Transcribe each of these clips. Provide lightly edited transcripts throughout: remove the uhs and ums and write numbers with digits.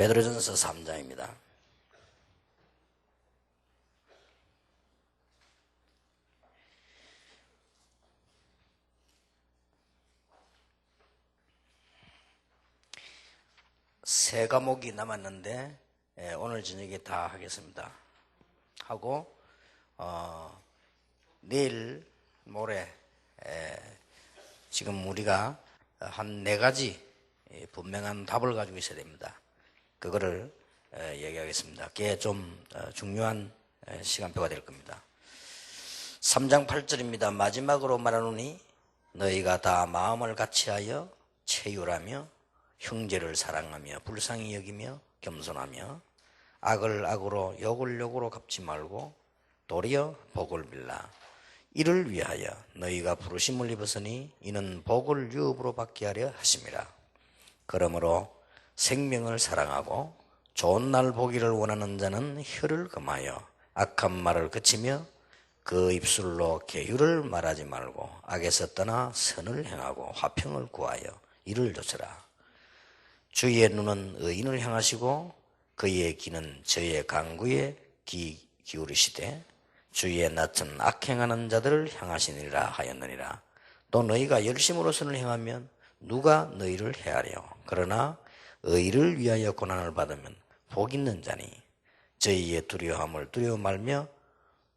베드로전서 3장입니다. 세 과목이 남았는데 오늘 저녁에 다 하겠습니다. 하고 내일 모레 지금 우리가 한 4가지 분명한 답을 가지고 있어야 됩니다. 그거를 얘기하겠습니다. 그게 좀 중요한 시간표가 될 겁니다. 3장 8절입니다. 마지막으로 말하노니 너희가 다 마음을 같이하여 체휼하며 형제를 사랑하며 불쌍히 여기며 겸손하며 악을 악으로 욕을 욕으로 갚지 말고 도리어 복을 빌라. 이를 위하여 너희가 부르심을 입었으니 이는 복을 유업으로 받게 하려 하심이라. 그러므로 생명을 사랑하고 좋은 날 보기를 원하는 자는 혀를 금하여 악한 말을 그치며 그 입술로 계율을 말하지 말고 악에서 떠나 선을 행하고 화평을 구하여 이를 조쳐라. 주의 눈은 의인을 향하시고 그의 귀는 저의 간구에 귀 기울이시되 주의 낯은 악행하는 자들을 향하시니라 하였느니라. 또 너희가 열심으로 선을 행하면 누가 너희를 해하려. 그러나 의를 위하여 고난을 받으면 복 있는 자니 저희의 두려움을 두려워 말며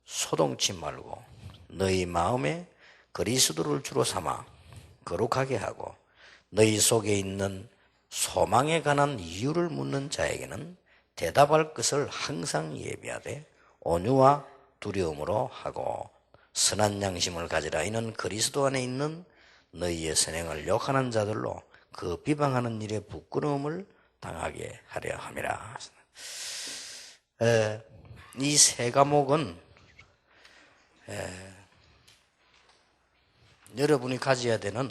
소동치 말고 너희 마음에 그리스도를 주로 삼아 거룩하게 하고 너희 속에 있는 소망에 관한 이유를 묻는 자에게는 대답할 것을 항상 예비하되 온유와 두려움으로 하고 선한 양심을 가지라. 이는 그리스도 안에 있는 너희의 선행을 욕하는 자들로 그 비방하는 일에 부끄러움을 당하게 하려 함이라. 이 세 과목은 여러분이 가져야 되는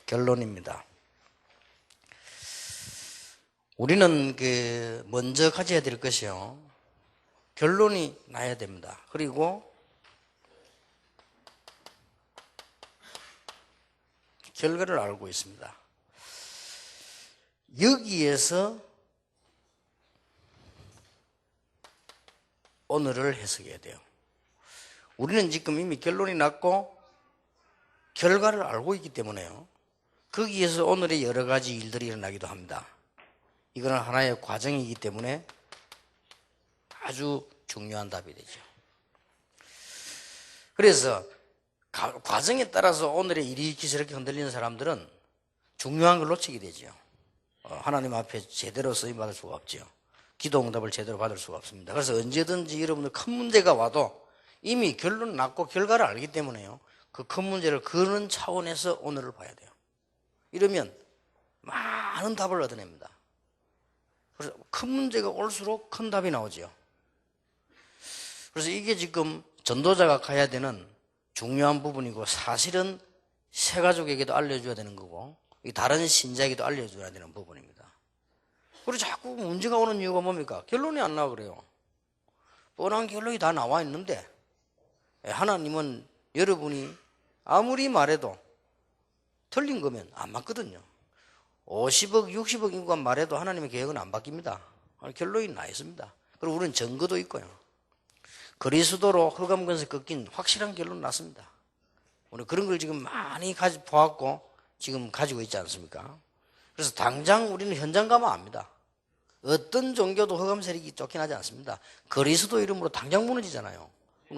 결론입니다. 우리는 먼저 가져야 될 것이요, 결론이 나야 됩니다. 그리고 결과를 알고 있습니다. 여기에서 오늘을 해석해야 돼요. 우리는 지금 이미 결론이 났고 결과를 알고 있기 때문에요, 거기에서 오늘의 여러 가지 일들이 일어나기도 합니다. 이거는 하나의 과정이기 때문에 아주 중요한 답이 되죠. 그래서 과정에 따라서 오늘의 이리저리 저렇게 흔들리는 사람들은 중요한 걸 놓치게 되죠. 하나님 앞에 제대로 쓰임받을 수가 없죠. 기도 응답을 제대로 받을 수가 없습니다. 그래서 언제든지 여러분들 큰 문제가 와도 이미 결론 났고 결과를 알기 때문에요, 그 큰 문제를 그런 차원에서 오늘을 봐야 돼요. 이러면 많은 답을 얻어냅니다. 그래서 큰 문제가 올수록 큰 답이 나오죠. 그래서 이게 지금 전도자가 가야 되는 중요한 부분이고, 사실은 새 가족에게도 알려줘야 되는 거고 다른 신자에게도 알려줘야 되는 부분입니다. 그리고 자꾸 문제가 오는 이유가 뭡니까? 결론이 안 나와 그래요. 뻔한 결론이 다 나와 있는데 하나님은 여러분이 아무리 말해도 틀린 거면 안 맞거든요. 50억, 60억 인구가 말해도 하나님의 계획은 안 바뀝니다. 결론이 나 있습니다. 그리고 우리는 증거도 있고요. 그리스도로 흑암근세 꺾인 확실한 결론 났습니다. 우리 그런 걸 지금 많이 보았고 지금 가지고 있지 않습니까? 그래서 당장 우리는 현장 가면 압니다. 어떤 종교도 흑암 세력이 쫓겨나지 않습니다. 그리스도 이름으로 당장 무너지잖아요.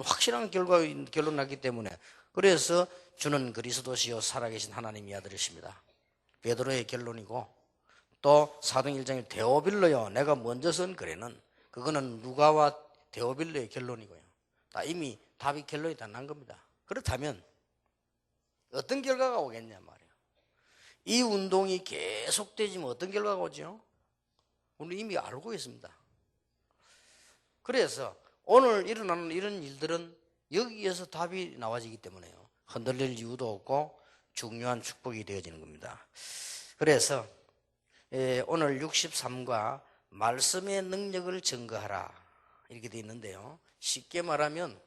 확실한 결론 났기 때문에. 그래서 주는 그리스도시요 살아계신 하나님의 아들이십니다. 베드로의 결론이고, 또 사도행 1장에 데오빌로요 내가 먼저 쓴 글에는, 그거는 누가와 데오빌로의 결론이고요. 다 이미 답이 결론이 다 난 겁니다. 그렇다면 어떤 결과가 오겠냐 말이에요. 이 운동이 계속되지면 어떤 결과가 오죠? 우리 이미 알고 있습니다. 그래서 오늘 일어나는 이런 일들은 여기에서 답이 나와지기 때문에요, 흔들릴 이유도 없고 중요한 축복이 되어지는 겁니다. 그래서 오늘 63과 말씀의 능력을 증거하라 이렇게 되어 있는데요, 쉽게 말하면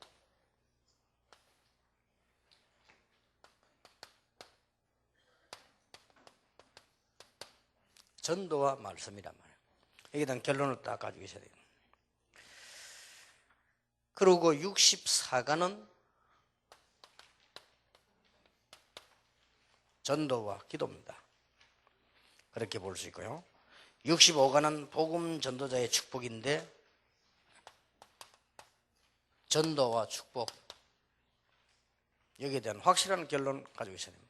전도와 말씀이란 말이에요. 여기에 대한 결론을 딱 가지고 있어야 돼요. 그리고 64가는 전도와 기도입니다. 그렇게 볼 수 있고요. 65가는 복음 전도자의 축복인데 전도와 축복, 여기에 대한 확실한 결론 가지고 있어야 됩니다.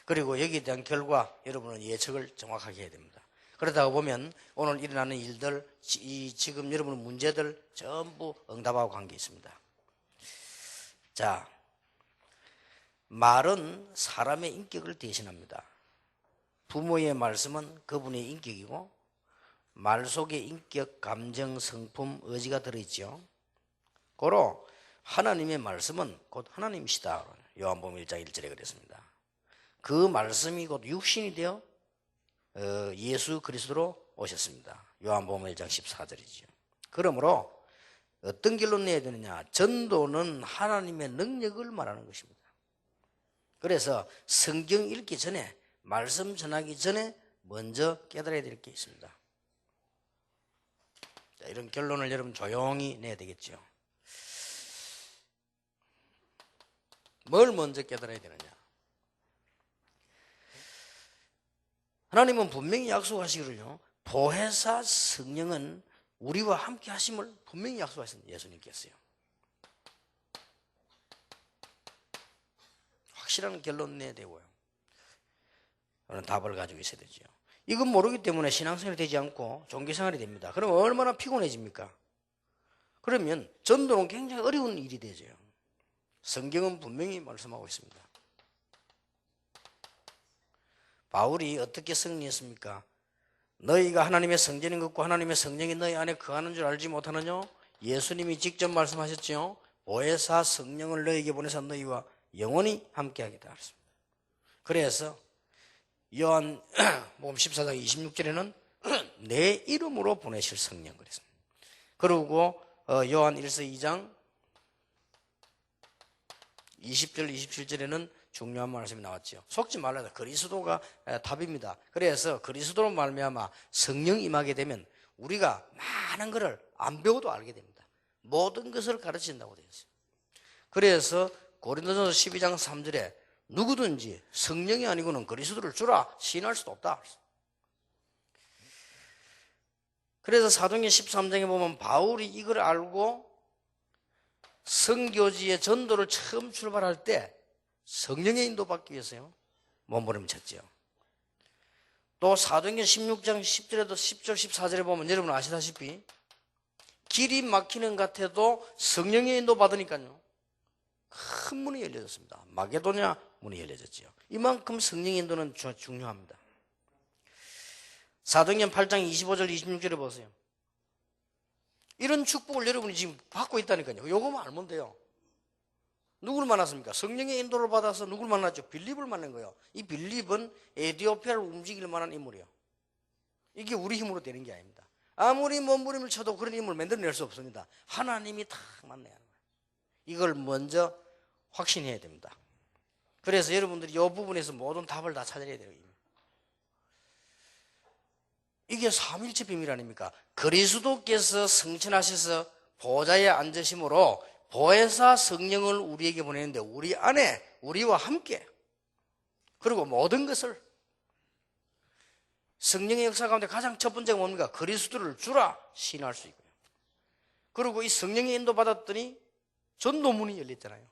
그리고 여기에 대한 결과 여러분은 예측을 정확하게 해야 됩니다. 그러다가 보면 오늘 일어나는 일들, 지금 여러분의 문제들 전부 응답하고 관계 있습니다. 자, 말은 사람의 인격을 대신합니다. 부모의 말씀은 그분의 인격이고 말 속에 인격, 감정, 성품, 의지가 들어있죠. 고로 하나님의 말씀은 곧 하나님이시다. 요한복음 1장 1절에 그랬습니다. 그 말씀이 곧 육신이 되어 예수 그리스도로 오셨습니다. 요한복음 1장 14절이죠. 그러므로 어떤 결론 내야 되느냐? 전도는 하나님의 능력을 말하는 것입니다. 그래서 성경 읽기 전에, 말씀 전하기 전에 먼저 깨달아야 될 게 있습니다. 자, 이런 결론을 여러분 조용히 내야 되겠죠. 뭘 먼저 깨달아야 되느냐? 하나님은 분명히 약속하시기를요, 보혜사 성령은 우리와 함께 하심을 분명히 약속하셨습니다. 예수님께서요. 확실한 결론 내야 되고요. 그런 답을 가지고 있어야 되죠. 이건 모르기 때문에 신앙생활이 되지 않고 종교생활이 됩니다. 그러면 얼마나 피곤해집니까? 그러면 전도는 굉장히 어려운 일이 되죠. 성경은 분명히 말씀하고 있습니다. 바울이 어떻게 승리했습니까? 너희가 하나님의 성전인 것과 하나님의 성령이 너희 안에 거하는 줄 알지 못하느냐? 예수님이 직접 말씀하셨죠. 보혜사 성령을 너희에게 보내서 너희와 영원히 함께하겠다. 그래서 요한복음 14장 26절에는 내 이름으로 보내실 성령 그랬습니다. 그리고 요한 1서 2장 20절 27절에는 중요한 말씀이 나왔죠. 속지 말라다. 그리스도가 답입니다. 그래서 그리스도로 말미암아 성령 임하게 되면 우리가 많은 것을 안 배워도 알게 됩니다. 모든 것을 가르친다고 되어 있어요. 그래서 고린도전서 12장 3절에 누구든지 성령이 아니고는 그리스도를 주라 시인할 수도 없다. 그래서 사도행전 13장에 보면 바울이 이걸 알고 선교지의 전도를 처음 출발할 때 성령의 인도받기 위해서요 몸부림쳤죠. 또 사도행전 16장 10절에도 10절 14절에 보면 여러분 아시다시피 길이 막히는 것 같아도 성령의 인도받으니까요 큰 문이 열려졌습니다. 마게도냐 문이 열려졌죠. 이만큼 성령의 인도는 중요합니다. 사도행전 8장 25절 26절에 보세요. 이런 축복을 여러분이 지금 받고 있다니까요. 요거만 알면 돼요. 누구를 만났습니까? 성령의 인도를 받아서 누구를 만났죠? 빌립을 만난 거예요. 이 빌립은 에티오피아를 움직일 만한 인물이에요. 이게 우리 힘으로 되는 게 아닙니다. 아무리 몸부림을 쳐도 그런 인물을 만들어낼 수 없습니다. 하나님이 다 만나야 하는 거예요. 이걸 먼저 확신해야 됩니다. 그래서 여러분들이 이 부분에서 모든 답을 다 찾아야 돼요. 이게 삼일체 비밀 아닙니까? 그리스도께서 성천하셔서 보좌에 앉으심으로 보혜사 성령을 우리에게 보내는데 우리 안에 우리와 함께 그리고 모든 것을 성령의 역사 가운데 가장 첫 번째가 뭡니까? 그리스도를 주라 시인할 수 있고요. 그리고 이 성령의 인도 받았더니 전도문이 열렸잖아요.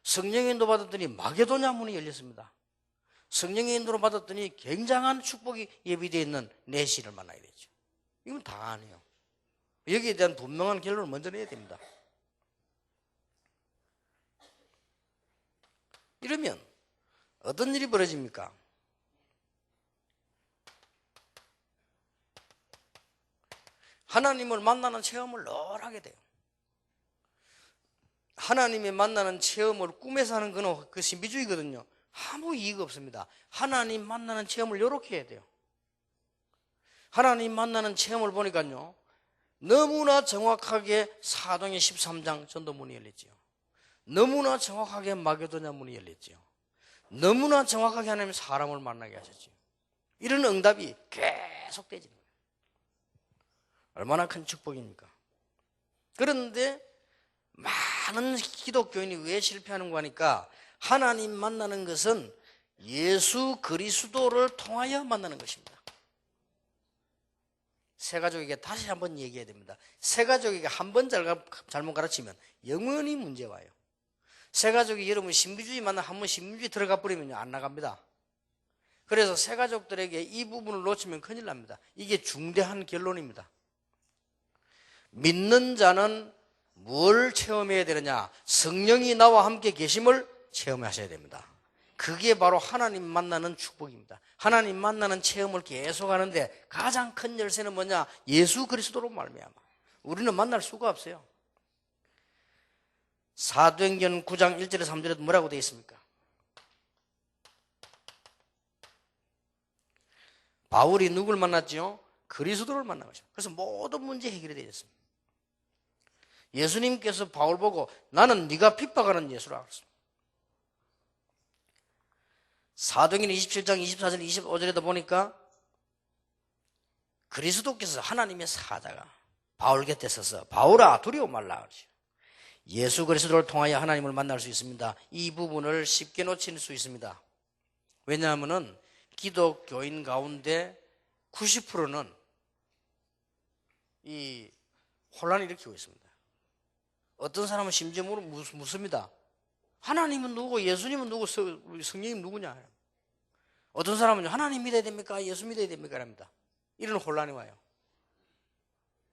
성령의 인도 받았더니 마게도냐 문이 열렸습니다. 성령의 인도를 받았더니 굉장한 축복이 예비되어 있는 내시를 만나게 되죠. 이건 다 아니에요. 여기에 대한 분명한 결론을 먼저 내야 됩니다. 이러면 어떤 일이 벌어집니까? 하나님을 만나는 체험을 늘 하게 돼요. 하나님의 만나는 체험을 꿈에서 하는 건 그 신비주의거든요. 아무 이의가 없습니다. 하나님 만나는 체험을 이렇게 해야 돼요. 하나님 만나는 체험을 보니까요 너무나 정확하게 사도행전 13장 전도문이 열렸지요. 너무나 정확하게 마게도냐 문이 열렸지요. 너무나 정확하게 하나님 사람을 만나게 하셨지요. 이런 응답이 계속 되지. 얼마나 큰 축복입니까? 그런데 많은 기독교인이 왜 실패하는 거 하니까 하나님 만나는 것은 예수 그리스도를 통하여 만나는 것입니다. 새가족에게 다시 한번 얘기해야 됩니다. 새가족에게 한 번 잘못 가르치면 영원히 문제 와요. 새가족이 여러분 신비주의 만나 한번 신비주의 들어가 버리면 안 나갑니다. 그래서 새가족들에게 이 부분을 놓치면 큰일 납니다. 이게 중대한 결론입니다. 믿는 자는 뭘 체험해야 되느냐? 성령이 나와 함께 계심을 체험하셔야 됩니다. 그게 바로 하나님 만나는 축복입니다. 하나님 만나는 체험을 계속 하는데 가장 큰 열쇠는 뭐냐? 예수 그리스도로 말미암아. 우리는 만날 수가 없어요. 사도행전 9장 1절에 3절에도 뭐라고 되어 있습니까? 바울이 누굴 만났죠? 그리스도를 만난 것입니다. 그래서 모든 문제 해결이 되었습니다. 예수님께서 바울 보고 나는 네가 핍박하는 예수라 그랬습니다. 사도행전 27장 24절 25절에도 보니까 그리스도께서 하나님의 사자가 바울 곁에 서서 바울아 두려워 말라 그러죠. 예수 그리스도를 통하여 하나님을 만날 수 있습니다. 이 부분을 쉽게 놓칠 수 있습니다. 왜냐하면 기독교인 가운데 90%는 이 혼란을 일으키고 있습니다. 어떤 사람은 심지어 묻습니다. 하나님은 누구고 예수님은 누구, 성령님 누구냐? 어떤 사람은 하나님 믿어야 됩니까? 예수 믿어야 됩니까? 합니다. 이런 혼란이 와요.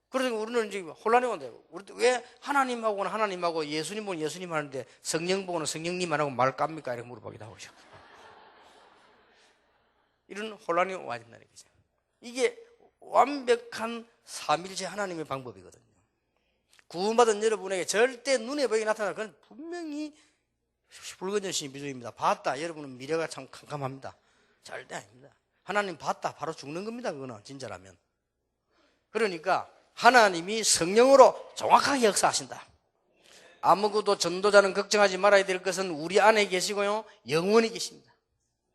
그러니까 우리는 이제 혼란이 온대요. 왜 하나님하고는 하나님하고 예수님 보고는 예수님 하는데 성령 보고는 성령님만 하고 말 깝니까? 이렇게 물어보기도 하고. 이런 혼란이 와야 된다는 거죠. 이게 완벽한 삼일체 하나님의 방법이거든요. 구원받은 여러분에게 절대 눈에 보이게 나타나는 건 분명히 붉은 여신 비주입니다. 봤다. 여러분은 미래가 참 캄캄합니다. 절대 아닙니다. 하나님 봤다. 바로 죽는 겁니다. 그거는 진짜라면. 그러니까 하나님이 성령으로 정확하게 역사하신다. 아무것도 전도자는 걱정하지 말아야 될 것은 우리 안에 계시고요. 영원히 계십니다.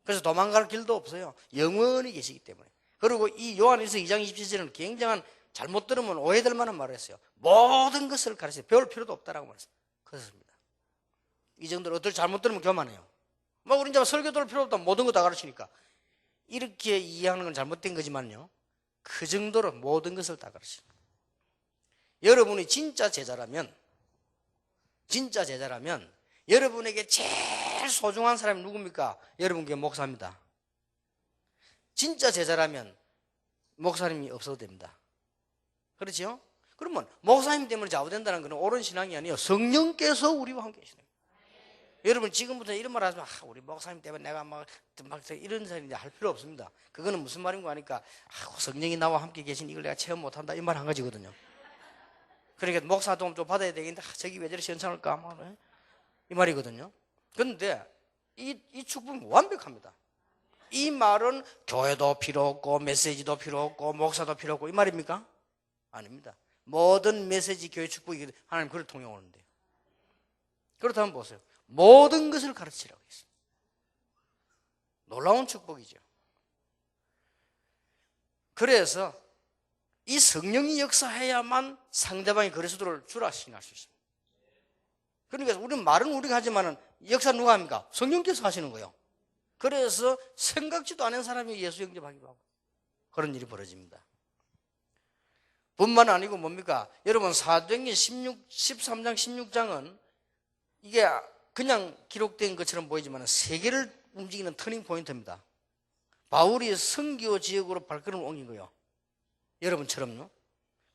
그래서 도망갈 길도 없어요. 영원히 계시기 때문에. 그리고 이 요한일서 2장 27절은 굉장한 잘못 들으면 오해될 만한 말을 했어요. 모든 것을 가르쳐요. 배울 필요도 없다라고 말했어요. 그렇습니다. 이 정도로 어떨 잘못 들으면 교만해요. 막 우리 이제 설교 들을 필요 없다. 모든 거 다 가르치니까. 이렇게 이해하는 건 잘못된 거지만요. 그 정도로 모든 것을 다 가르쳐요. 여러분이 진짜 제자라면 여러분에게 제일 소중한 사람이 누굽니까? 여러분께 목사입니다. 진짜 제자라면 목사님이 없어도 됩니다. 그렇죠? 그러면 목사님 때문에 좌우된다는 것은 옳은 신앙이 아니에요. 성령께서 우리와 함께 계시는 거예요. 여러분 지금부터 이런 말 하시면 우리 목사님 때문에 내가 막 이런 사람이 할 필요 없습니다. 그거는 무슨 말인 거 아니까 성령이 나와 함께 계신 이걸 내가 체험 못한다 이 말 한 거지거든요. 그러니까 목사 도움 좀 받아야 되겠는데 저기 왜 저리 시원찮을까 이 말이거든요. 그런데 이 축복은 완벽합니다. 이 말은 교회도 필요 없고 메시지도 필요 없고 목사도 필요 없고 이 말입니까? 아닙니다. 모든 메시지 교회 축복이 하나님 그를 통해 오는데요. 그렇다면 보세요. 모든 것을 가르치라고 했어요. 놀라운 축복이죠. 그래서 이 성령이 역사해야만 상대방이 그리스도를 주라 신할 수 있습니다. 그러니까 우리는 말은 우리가 하지만 역사 누가 합니까? 성령께서 하시는 거예요. 그래서 생각지도 않은 사람이 예수 영접하기도 하고 그런 일이 벌어집니다. 뿐만 아니고 뭡니까? 여러분 사도행전 13장 16장은 이게 그냥 기록된 것처럼 보이지만 세계를 움직이는 터닝 포인트입니다. 바울이 선교 지역으로 발걸음을 옮긴 거예요. 여러분처럼요.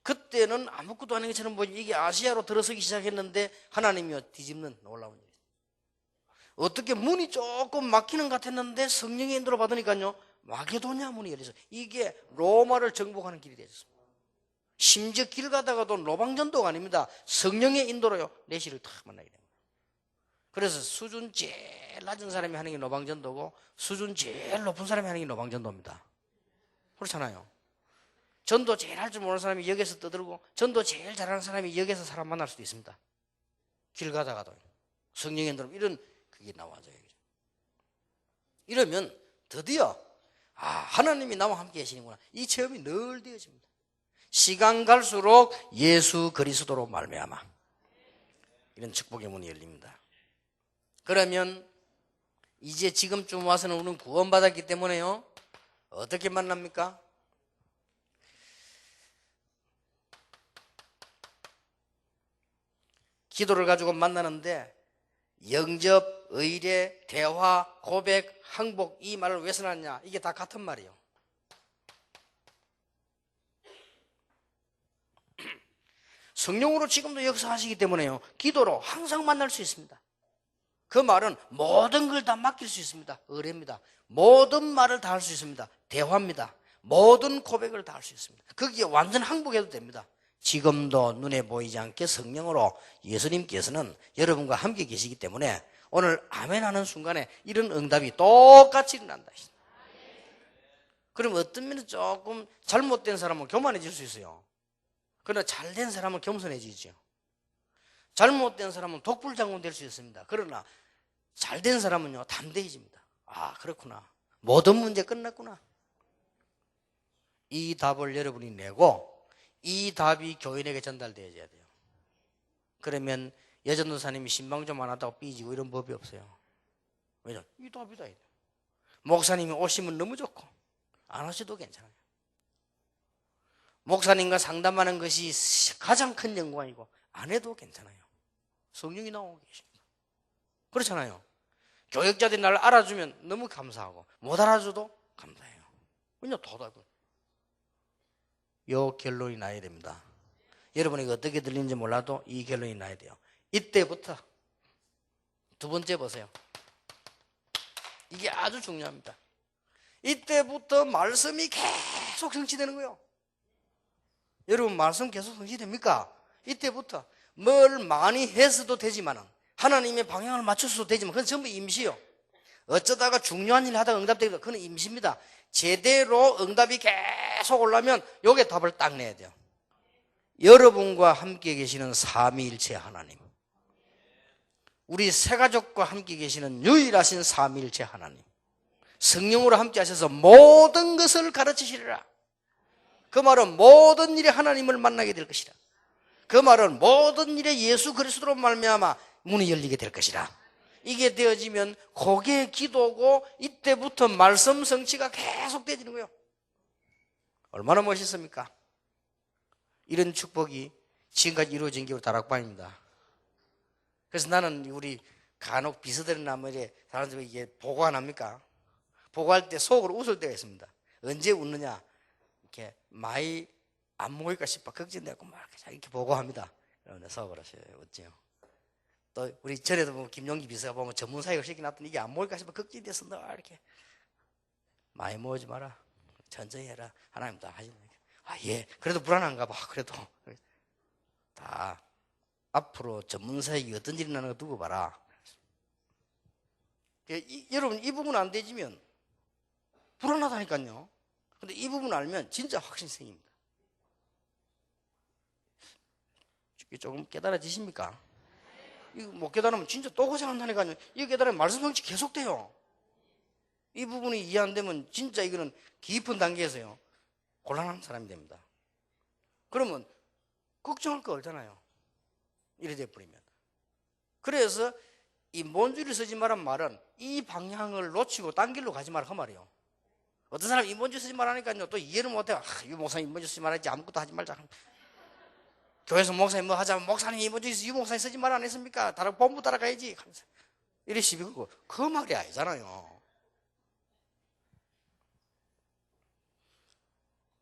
그때는 아무것도 아닌 것처럼 보이지 이게 아시아로 들어서기 시작했는데 하나님이 뒤집는 놀라운 일이에요. 어떻게 문이 조금 막히는 것 같았는데 성령의 인도를 받으니까요. 마게도냐 문이 열려서 이게 로마를 정복하는 길이 되었습니다. 심지어 길 가다가도 로방전도가 아닙니다. 성령의 인도로요. 내시를 탁 만나게 됩니다. 그래서 수준 제일 낮은 사람이 하는 게 로방전도고 수준 제일 높은 사람이 하는 게 로방전도입니다. 그렇잖아요. 전도 제일 할 줄 모르는 사람이 역에서 떠들고 전도 제일 잘하는 사람이 역에서 사람 만날 수도 있습니다. 길 가다가도 성령의 인도로 이런 그게 나와져요. 이러면 드디어 아, 하나님이 나와 함께 계시는구나. 이 체험이 늘 되어집니다. 시간 갈수록 예수 그리스도로 말미암아 이런 축복의 문이 열립니다. 그러면 이제 지금쯤 와서는 우리는 구원받았기 때문에요, 어떻게 만납니까? 기도를 가지고 만나는데 영접, 의뢰, 대화, 고백, 항복, 이 말을 왜 써놨냐? 이게 다 같은 말이에요. 성령으로 지금도 역사하시기 때문에요, 기도로 항상 만날 수 있습니다. 그 말은 모든 걸 다 맡길 수 있습니다. 의뢰입니다. 모든 말을 다 할 수 있습니다. 대화입니다. 모든 고백을 다 할 수 있습니다. 거기에 완전 항복해도 됩니다. 지금도 눈에 보이지 않게 성령으로 예수님께서는 여러분과 함께 계시기 때문에 오늘 아멘 하는 순간에 이런 응답이 똑같이 일어난다. 그럼 어떤 면은 조금 잘못된 사람은 교만해질 수 있어요. 그러나 잘된 사람은 겸손해지죠. 잘못된 사람은 독불장군 될 수 있습니다. 그러나 잘된 사람은요, 담대해집니다. 아, 그렇구나. 모든 문제 끝났구나. 이 답을 여러분이 내고 이 답이 교인에게 전달되어야 돼요. 그러면 여전도사님이 신방 좀 안 하다고 삐지고 이런 법이 없어요. 왜냐? 이 답이다. 목사님이 오시면 너무 좋고 안 오셔도 괜찮아요. 목사님과 상담하는 것이 가장 큰 영광이고 안 해도 괜찮아요. 성령이 나오고 계십니다. 그렇잖아요. 교역자들이 나를 알아주면 너무 감사하고 못 알아줘도 감사해요. 왜냐? 도답은 요 결론이 나야 됩니다. 여러분에게 어떻게 들리는지 몰라도 이 결론이 나야 돼요. 이때부터 두 번째 보세요. 이게 아주 중요합니다. 이때부터 말씀이 계속 성취되는 거예요. 여러분, 말씀 계속 성취됩니까? 이때부터 뭘 많이 해서도 되지만은, 하나님의 방향을 맞춰서도 되지만 그건 전부 임시요. 어쩌다가 중요한 일을 하다가 응답되기도, 그건 임시입니다. 제대로 응답이 계속 오려면 요게 답을 딱 내야 돼요. 여러분과 함께 계시는 삼위일체 하나님, 우리 새가족과 함께 계시는 유일하신 삼위일체 하나님, 성령으로 함께 하셔서 모든 것을 가르치시리라. 그 말은 모든 일에 하나님을 만나게 될 것이라. 그 말은 모든 일에 예수 그리스도로 말미암아 문이 열리게 될 것이라. 이게 되어지면 그게 기도고 이때부터 말씀 성취가 계속 되어지는 거예요. 얼마나 멋있습니까? 이런 축복이 지금까지 이루어진 게 우리 다락방입니다. 그래서 나는 우리 간혹 비서들은 나머지 사람들이 이게 보고 안 합니까? 보고할 때 속으로 웃을 때가 있습니다. 언제 웃느냐? 이렇게 많이 안 모일까 싶어 걱정되고 막 이렇게 보고합니다. 여러분들 속으로 웃지요. 또 우리 전에도 보면 김용기 비서가 보면 전문사역을 시켜놨더니 이게 안 모일까 싶어 걱정돼서 너 이렇게 많이 모으지 마라. 천천히 해라. 하나님 다 하시는 거예요. 아, 예. 그래도 불안한가 봐. 그래도 다 앞으로 전문사역이 어떤 일이 나는 거 두고 봐라. 여러분, 이 부분 안 되지면 불안하다니까요. 근데 이 부분 알면 진짜 확신 생깁니다. 조금 깨달아지십니까? 이거 못 깨달으면 진짜 또 고생한다니까요. 이거 깨달으면 말씀 성취 계속돼요. 이 부분이 이해 안 되면 진짜 이거는 깊은 단계에서요 곤란한 사람이 됩니다. 그러면 걱정할 거 없잖아요. 이래 돼버리면. 그래서 이 인본주의를 쓰지 말란 말은 이 방향을 놓치고 딴 길로 가지 말라 그 말이에요. 어떤 사람이 인본주의 쓰지 말라니까요 또 이해를 못해요. 이 목사님 인본주의 쓰지 말아야지, 아무것도 하지 말자. 교회에서 목사님 뭐 하자면 목사님 인본주의 이 목사님 쓰지 말 안 했습니까? 본부 따라가야지. 이래 시비 걸고 그 말이 아니잖아요.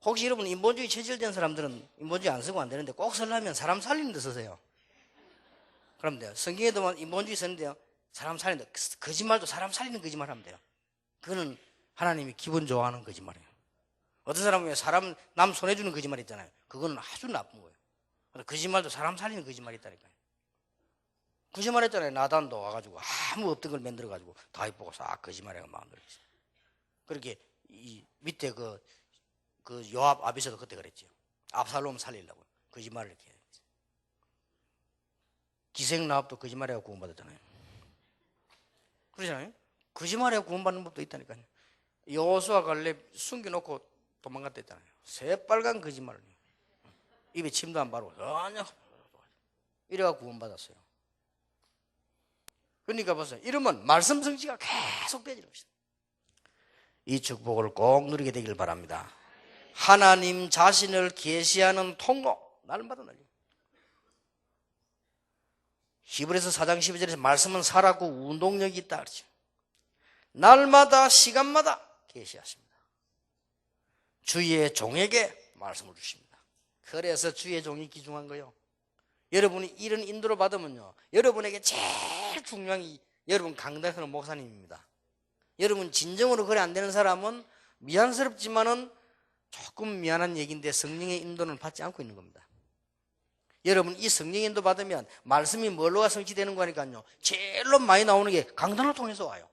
혹시 여러분 인본주의 체질된 사람들은 인본주의 안 쓰고 안 되는데 꼭 쓰려면 사람 살리는 데 쓰세요. 그럼 돼요. 성경에도 인본주의 쓰는데요, 사람 살리는 데, 거짓말도 사람 살리는 거짓말 하면 돼요. 그거는 하나님이 기분 좋아하는 거짓말이에요. 어떤 사람은 사람 남 손해주는 거짓말 있잖아요. 그거는 아주 나쁜 거예요. 거짓말도 사람 살리는 거짓말이 있다니까요. 거짓말 했잖아요. 나단도 와가지고 아무 없던 걸 만들어가지고 다윗 보고 싹 거짓말해가 만들었어요. 그렇게 이 밑에 그 요압 아비새도 그때 그랬죠. 압살롬 살리려고 거짓말을 이렇게 했죠. 기생 나합도 거짓말해가 구원받았잖아요. 그러잖아요. 거짓말해가 구원받는 법도 있다니까요. 여호수아 갈렙 숨겨놓고 도망갔다 했잖아요. 새빨간 거짓말을. 입에 침도 안 바르고 전혀 이래가 구원받았어요. 그러니까 보세요. 이러면 말씀 성취가 계속 되지는 것이다. 이 축복을 꼭 누리게 되길 바랍니다. 하나님 자신을 계시하는 통로, 날마다 날려. 히브리서 4장 12절에서 말씀은 살았고 운동력이 있다 그러죠. 날마다 시간마다 계시하십니다. 주의 종에게 말씀을 주십니다. 그래서 주의 종이 귀중한 거예요. 여러분이 이런 인도를 받으면요, 여러분에게 제일 중요한 게 여러분 강단하는 목사님입니다. 여러분 진정으로 그래 안 되는 사람은 미안스럽지만은 조금 미안한 얘기인데 성령의 인도는 받지 않고 있는 겁니다. 여러분 이 성령의 인도 받으면 말씀이 뭘로가 성취되는 거니까요, 제일로 많이 나오는 게 강단을 통해서 와요.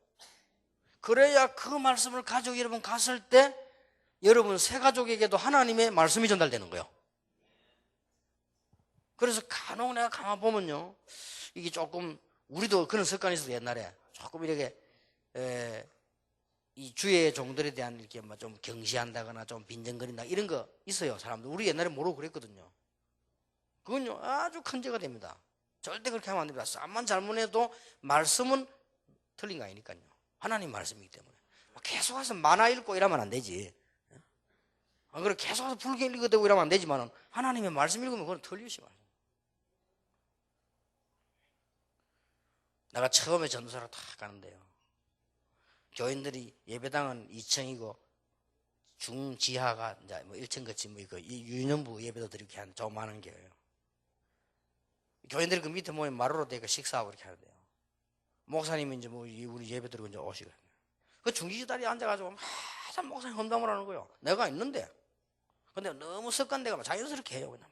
그래야 그 말씀을 가지고 여러분 갔을 때 여러분 새 가족에게도 하나님의 말씀이 전달되는 거예요. 그래서 간혹 내가 가만 보면요, 이게 조금 우리도 그런 습관이 있어서 옛날에 조금 이렇게 이 주의 종들에 대한 이렇게 좀 경시한다거나 좀 빈정거린다 이런 거 있어요. 사람들 우리 옛날에 모르고 그랬거든요. 그건요 아주 큰 죄가 됩니다. 절대 그렇게 하면 안 됩니다. 쌈만 잘못해도 말씀은 틀린 거 아니니까요. 하나님 말씀이기 때문에 계속 와서 만화 읽고 이러면 안 되지. 안 그래 계속 와서 불교 읽고 이러면 안 되지만 하나님의 말씀 읽으면 그건 틀리시 말이에요. 내가 처음에 전도사로 다 가는데요, 교인들이 예배당은 2층이고 중지하가 이제 뭐 1층 같이 뭐 이거 유년부 예배도 드리게 하는 조그마한 교회예요. 교인들이 그 밑에 모이면 마루로 되고 식사하고 이렇게 하는데요, 목사님이 이제 뭐 우리 예배 드리고 이제 오시거든요. 그 중지지 다리에 앉아가지고 항상 목사님 험담을 하는 거예요. 내가 있는데. 근데 너무 습관돼가 자연스럽게 해요. 그냥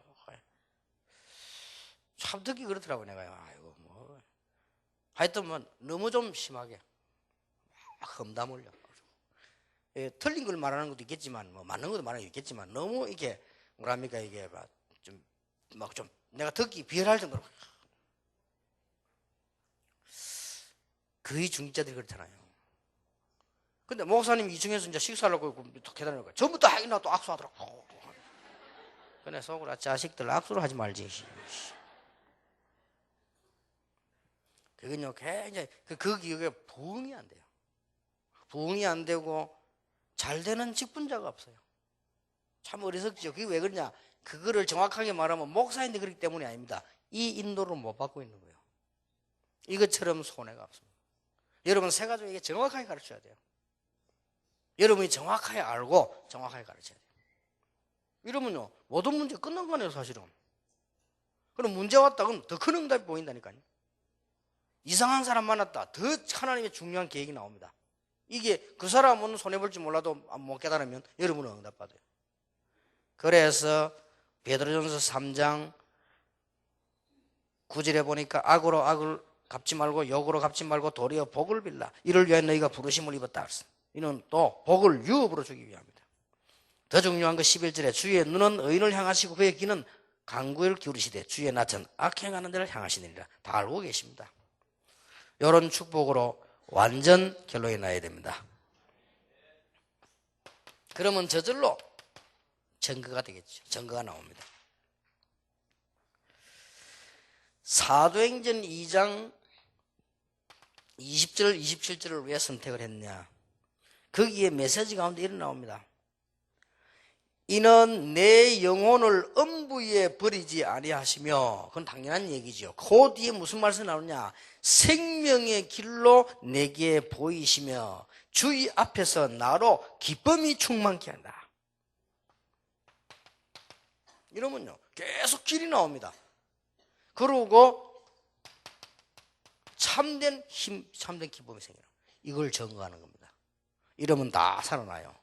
참 듣기 그렇더라고요. 내가 아이고 뭐 하여튼 뭐 너무 좀 심하게 막 험담을요. 틀린 걸 말하는 것도 있겠지만 뭐 맞는 것도 말하는 게 있겠지만 너무 이게 뭐랍니까 이게 막 좀 내가 듣기 비열할 정도로 거의 중직자들이 그렇잖아요. 근데 목사님 2층에서 이제 식사를 하고 계단을 가요. 전부 다 하기나 또 악수하더라고. 그래 속으로 자식들 악수를 하지 말지. 그건요 굉장히 그 기억에 부응이 안 돼요. 부응이 안 되고 잘 되는 직분자가 없어요. 참 어리석죠. 그게 왜 그러냐, 그거를 정확하게 말하면 목사인데 그렇기 때문이 아닙니다. 이 인도를 못 받고 있는 거예요. 이것처럼 손해가 없습니다. 여러분 새 가족에게 정확하게 가르쳐야 돼요. 여러분이 정확하게 알고 정확하게 가르쳐야 돼요. 이러면요 모든 문제 끝난 거네요 사실은. 그럼 문제 왔다 그럼 더 큰 응답이 보인다니까요. 이상한 사람 만났다, 더 하나님의 중요한 계획이 나옵니다. 이게 그 사람은 손해볼지 몰라도 못 깨달으면 여러분은 응답받아요. 그래서 베드로전서 3장 9절에 보니까 악으로 악을 갚지 말고 욕으로 갚지 말고 도리어 복을 빌라. 이를 위하여 너희가 부르심을 입었다. 이는 또 복을 유업으로 주기 위함이다. 더 중요한 거 11절에 주의 눈은 의인을 향하시고 그의 귀는 간구를 기울이시되 주의 낯은 악행하는 데를 향하시느니라. 다 알고 계십니다. 이런 축복으로 완전 결론이 나야 됩니다. 그러면 저절로 증거가 되겠죠. 증거가 나옵니다. 사도행전 2장 20절 27절을 왜 선택을 했냐, 거기에 메시지 가운데 이런 나옵니다. 이는 내 영혼을 음부에 버리지 아니하시며, 그건 당연한 얘기죠. 그 뒤에 무슨 말씀이 나오냐, 생명의 길로 내게 보이시며 주의 앞에서 나로 기쁨이 충만케 한다. 이러면요 계속 길이 나옵니다. 그러고 참된 힘, 참된 기쁨이 생겨요. 이걸 증거하는 겁니다. 이러면 다 살아나요.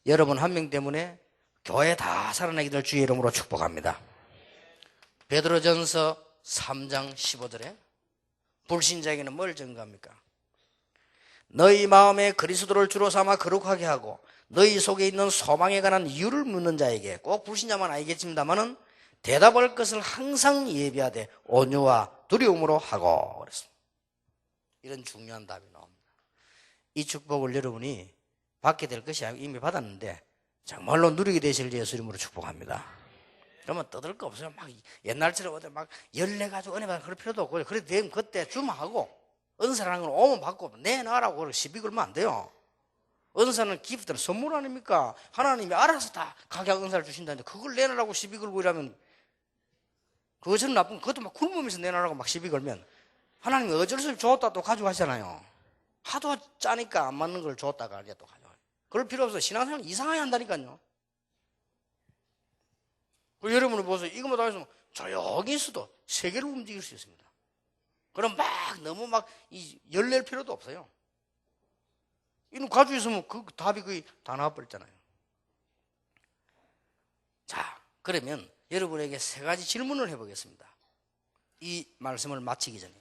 여러분 한 명 때문에 교회 다 살아나기를 주의 이름으로 축복합니다. 베드로전서 3장 15절에 불신자에게는 뭘 증거합니까? 너희 마음에 그리스도를 주로 삼아 거룩하게 하고 너희 속에 있는 소망에 관한 이유를 묻는 자에게, 꼭 불신자만 아니겠습니다만은 대답할 것을 항상 예비하되 온유와 두려움으로 하고 그랬습니다. 이런 중요한 답이 나옵니다. 이 축복을 여러분이 받게 될 것이 이미 받았는데 정말로 누리게 되실 예수 이름으로 축복합니다. 그러면 떠들 거 없어요. 막 옛날처럼 막 열내가지고 은혜 받는 그럴 필요도 없고, 그래도 되면 그때 주마하고 은사라는 건 오면 받고 내놔라고 그러고 시비 걸면 안 돼요. 은사는 기프트는 선물 아닙니까? 하나님이 알아서 다 각양 은사를 주신다는데 그걸 내놔라고 시비 걸고 이러면 그것은 나쁜, 그것도 막 굶으면서 내놔라고 막 시비 걸면 하나님이 어쩔 수 없이 줬다 또 가져가시잖아요. 하도 짜니까 안 맞는 걸 줬다가 이제 또 가져가요. 그럴 필요 없어요. 신앙생활 이상하게 한다니까요. 여러분을 보세요. 이거만 다 해서 조용히 있어도 세계를 움직일 수 있습니다. 그럼 막 너무 막 열낼 필요도 없어요. 이놈 가지고 있으면 그 답이 거의 다 나와버렸잖아요. 자, 그러면 여러분에게 세 가지 질문을 해보겠습니다. 이 말씀을 마치기 전에.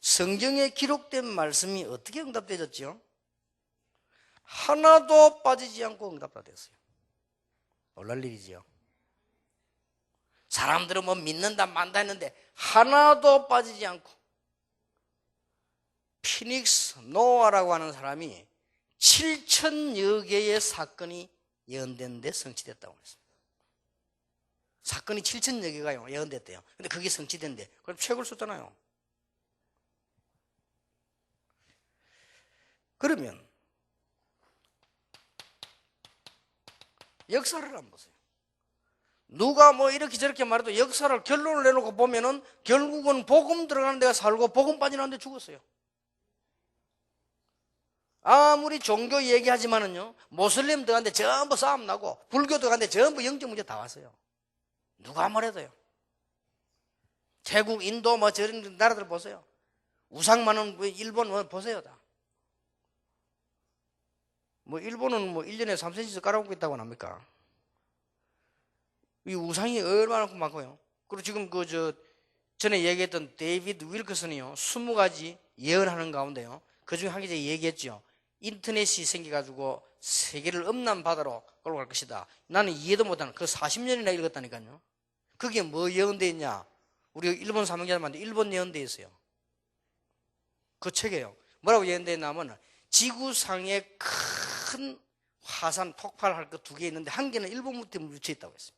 성경에 기록된 말씀이 어떻게 응답되었죠? 하나도 빠지지 않고 응답 됐어요. 놀랄 일이지요. 사람들은 뭐 믿는다 만다 했는데 하나도 빠지지 않고, 피닉스 노아라고 하는 사람이 7,000여 개의 사건이 예언됐는데 성취됐다고 했습니다. 사건이 7,000여 개가 예언됐대요. 근데 그게 성취된대. 그럼 최고를 썼잖아요. 그러면 역사를 한번 보세요. 누가 뭐 이렇게 저렇게 말해도 역사를 결론을 내놓고 보면은 결국은 복음 들어가는 데가 살고 복음 빠지는 데 죽었어요. 아무리 종교 얘기하지만은요, 모슬림 들어가는데 전부 싸움 나고 불교 들어가는데 전부 영적 문제 다 왔어요. 누가 뭐래도요. 태국, 인도 뭐 저런 나라들 보세요. 우상 많은 일본 뭐 보세요. 다. 뭐 일본은 뭐 1년에 3cm씩 깔아놓고 있다고 합니까? 이 우상이 얼마나 많고요. 그리고 지금 전에 얘기했던 데이비드 윌커슨이요, 20가지 예언하는 가운데요, 그 중에 한 개 얘기했죠. 인터넷이 생겨가지고 세계를 음란 바다로 끌고 갈 것이다. 나는 이해도 못하는, 그 40년이나 읽었다니까요. 그게 뭐 예언되어 있냐? 우리 일본 사명자들한테 일본 예언되어 있어요. 그 책이에요. 뭐라고 예언되어 있냐면, 지구상에 큰 화산 폭발할 거 2개 있는데 한 개는 일본 밑에 묻혀 있다고 했어요.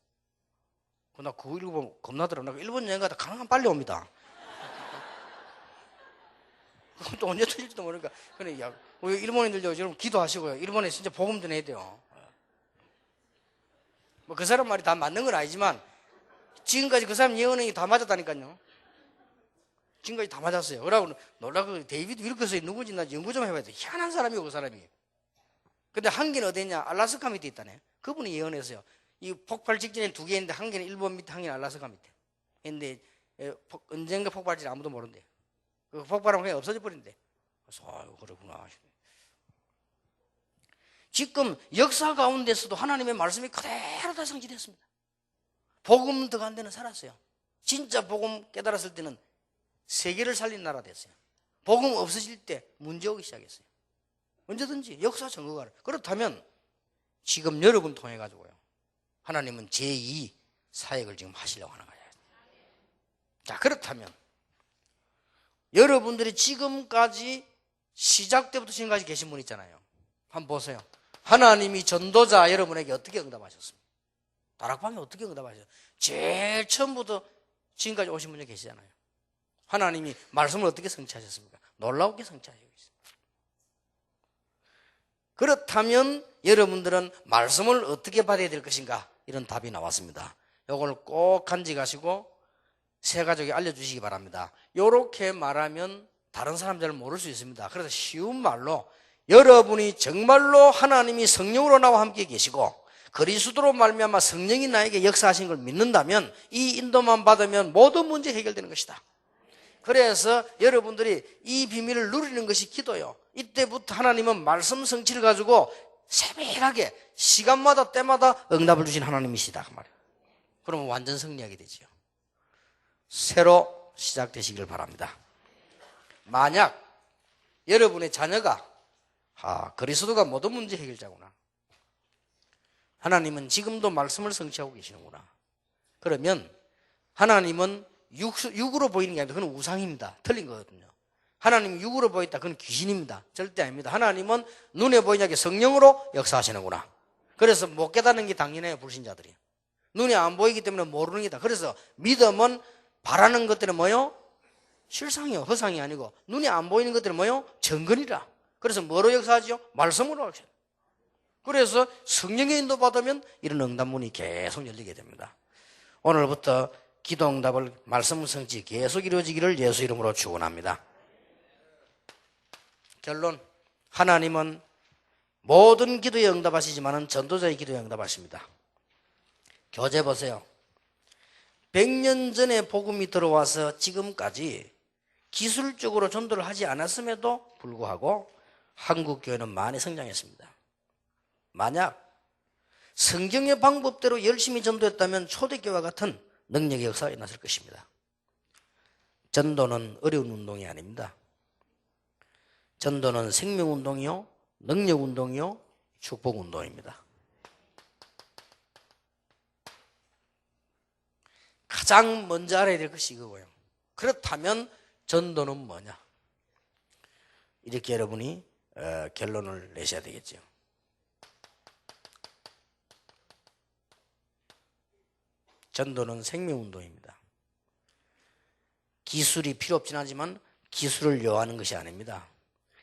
나 그거 읽어보면 겁나더라고. 나 일본 여행 가다 가능하면 빨리 옵니다. 그럼 또 언제 터질지도 모르니까. 그래, 야, 우리 일본인들도 여러분 기도하시고요. 일본에 진짜 복음 전해야 돼요. 뭐 그 사람 말이 다 맞는 건 아니지만 지금까지 그 사람 예언이 다 맞았다니까요. 지금까지 다 맞았어요. 그러고 놀라고 데이비드 윌커슨이 누군지 나 연구 좀 해봐야 돼. 희한한 사람이고 그 사람이. 근데 한 개는 어디 있냐? 알라스카 밑에 있다네. 그분이 예언했어요. 이 폭발 직전에 2개 있는데 한 개는 일본 밑에, 한 개는 알라스카 밑에. 근데 언젠가 폭발할지 아무도 모른대. 그 폭발하면 그냥 없어져 버린대. 그래서 아유, 그러구나. 지금 역사 가운데서도 하나님의 말씀이 그대로 다 성취됐습니다. 복음 들어간 데는 살았어요. 진짜 복음 깨달았을 때는 세계를 살린 나라 됐어요. 복음 없어질 때 문제 오기 시작했어요. 언제든지 역사 증거가. 그렇다면 지금 여러분 통해 가지고요, 하나님은 제2 사역을 지금 하시려고 하는 거예요. 자, 그렇다면 여러분들이 지금까지 시작 때부터 지금까지 계신 분 있잖아요. 한번 보세요. 하나님이 전도자 여러분에게 어떻게 응답하셨습니까? 다락방에 어떻게 응답하셨어요? 제일 처음부터 지금까지 오신 분이 계시잖아요. 하나님이 말씀을 어떻게 성취하셨습니까? 놀라우게 성취하시고 있습니다. 그렇다면 여러분들은 말씀을 어떻게 받아야 될 것인가? 이런 답이 나왔습니다. 이걸 꼭 간직하시고 새 가족에 알려주시기 바랍니다. 이렇게 말하면 다른 사람들은 모를 수 있습니다. 그래서 쉬운 말로, 여러분이 정말로 하나님이 성령으로 나와 함께 계시고 그리스도로 말미암아 성령이 나에게 역사하신 걸 믿는다면 이 인도만 받으면 모든 문제 해결되는 것이다. 그래서 여러분들이 이 비밀을 누리는 것이 기도요. 이때부터 하나님은 말씀 성취를 가지고 세밀하게 시간마다 때마다 응답을 주신 하나님이시다 그 말이에요. 그러면 완전 승리하게 되죠. 새로 시작되시길 바랍니다. 만약 여러분의 자녀가 그리스도가 모든 문제 해결자구나, 하나님은 지금도 말씀을 성취하고 계시는구나, 그러면 하나님은 육으로 보이는 게 아니라 그건 우상입니다. 틀린 거거든요. 하나님이 육으로 보였다. 그건 귀신입니다. 절대 아닙니다. 하나님은 눈에 보이냐게 성령으로 역사하시는구나. 그래서 못 깨닫는 게 당연해요. 불신자들이. 눈에 안 보이기 때문에 모르는 게다. 그래서 믿음은 바라는 것들은 뭐요? 실상이요. 허상이 아니고 눈에 안 보이는 것들은 뭐요? 정근이라. 그래서 뭐로 역사하죠? 말씀으로 역사해요. 그래서 성령의 인도 받으면 이런 응답문이 계속 열리게 됩니다. 오늘부터 기도 응답을 말씀 성취 계속 이루어지기를 예수 이름으로 축원합니다. 결론, 하나님은 모든 기도에 응답하시지만 전도자의 기도에 응답하십니다. 교재 보세요. 100년 전에 복음이 들어와서 지금까지 기술적으로 전도를 하지 않았음에도 불구하고 한국 교회는 많이 성장했습니다. 만약 성경의 방법대로 열심히 전도했다면 초대교회와 같은 능력의 역사가 일어났을 것입니다. 전도는 어려운 운동이 아닙니다. 전도는 생명운동이요, 능력운동이요, 축복운동입니다. 가장 먼저 알아야 될 것이 이거고요. 그렇다면 전도는 뭐냐? 이렇게 여러분이 결론을 내셔야 되겠죠. 전도는 생명운동입니다. 기술이 필요 없진 않지만 기술을 요하는 것이 아닙니다.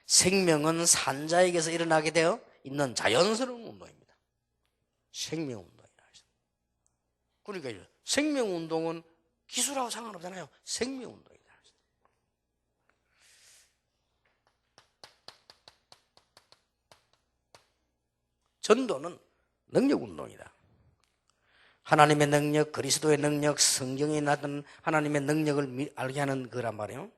생명은 산자에게서 일어나게 되어 있는 자연스러운 운동입니다. 생명운동이라. 그러니까 생명운동은 기술하고 상관없잖아요. 생명운동이다. 전도는 능력운동이다. 하나님의 능력, 그리스도의 능력, 성경에 나타난 하나님의 능력을 알게 하는 거란 말이에요.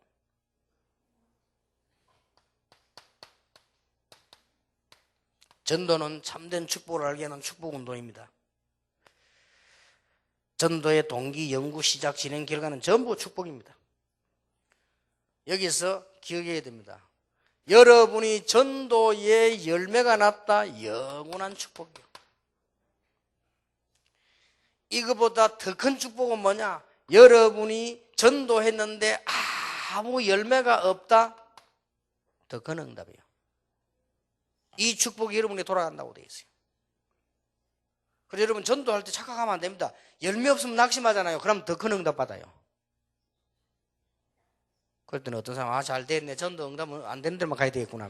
전도는 참된 축복을 알게 하는 축복운동입니다. 전도의 동기, 연구, 시작, 진행, 결과는 전부 축복입니다. 여기서 기억해야 됩니다. 여러분이 전도의 열매가 났다, 영원한 축복이요. 이거보다 더 큰 축복은 뭐냐? 여러분이 전도했는데 아무 열매가 없다, 더 큰 응답이에요. 이 축복이 여러분에게 돌아간다고 되어 있어요. 그래서 여러분 전도할 때 착각하면 안 됩니다. 열매 없으면 낙심하잖아요. 그럼 더 큰 응답 받아요. 그럴 때는 어떤 사람, 잘 됐네. 전도 응답은 안 되는 데만 가야 되겠구나.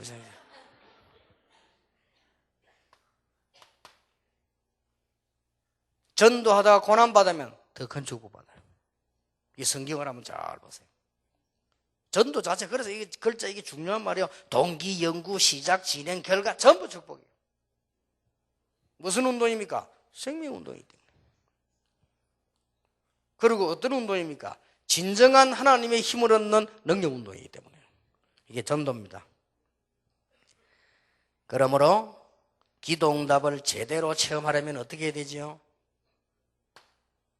전도하다가 고난받으면 더 큰 축복 받아요. 이 성경을 한번 잘 보세요. 전도 자체, 그래서 이게 글자 이게 중요한 말이에요. 동기, 연구, 시작, 진행, 결과 전부 축복이에요. 무슨 운동입니까? 생명운동이기 때문에. 그리고 어떤 운동입니까? 진정한 하나님의 힘을 얻는 능력운동이기 때문에. 이게 전도입니다. 그러므로 기도응답을 제대로 체험하려면 어떻게 해야 되죠?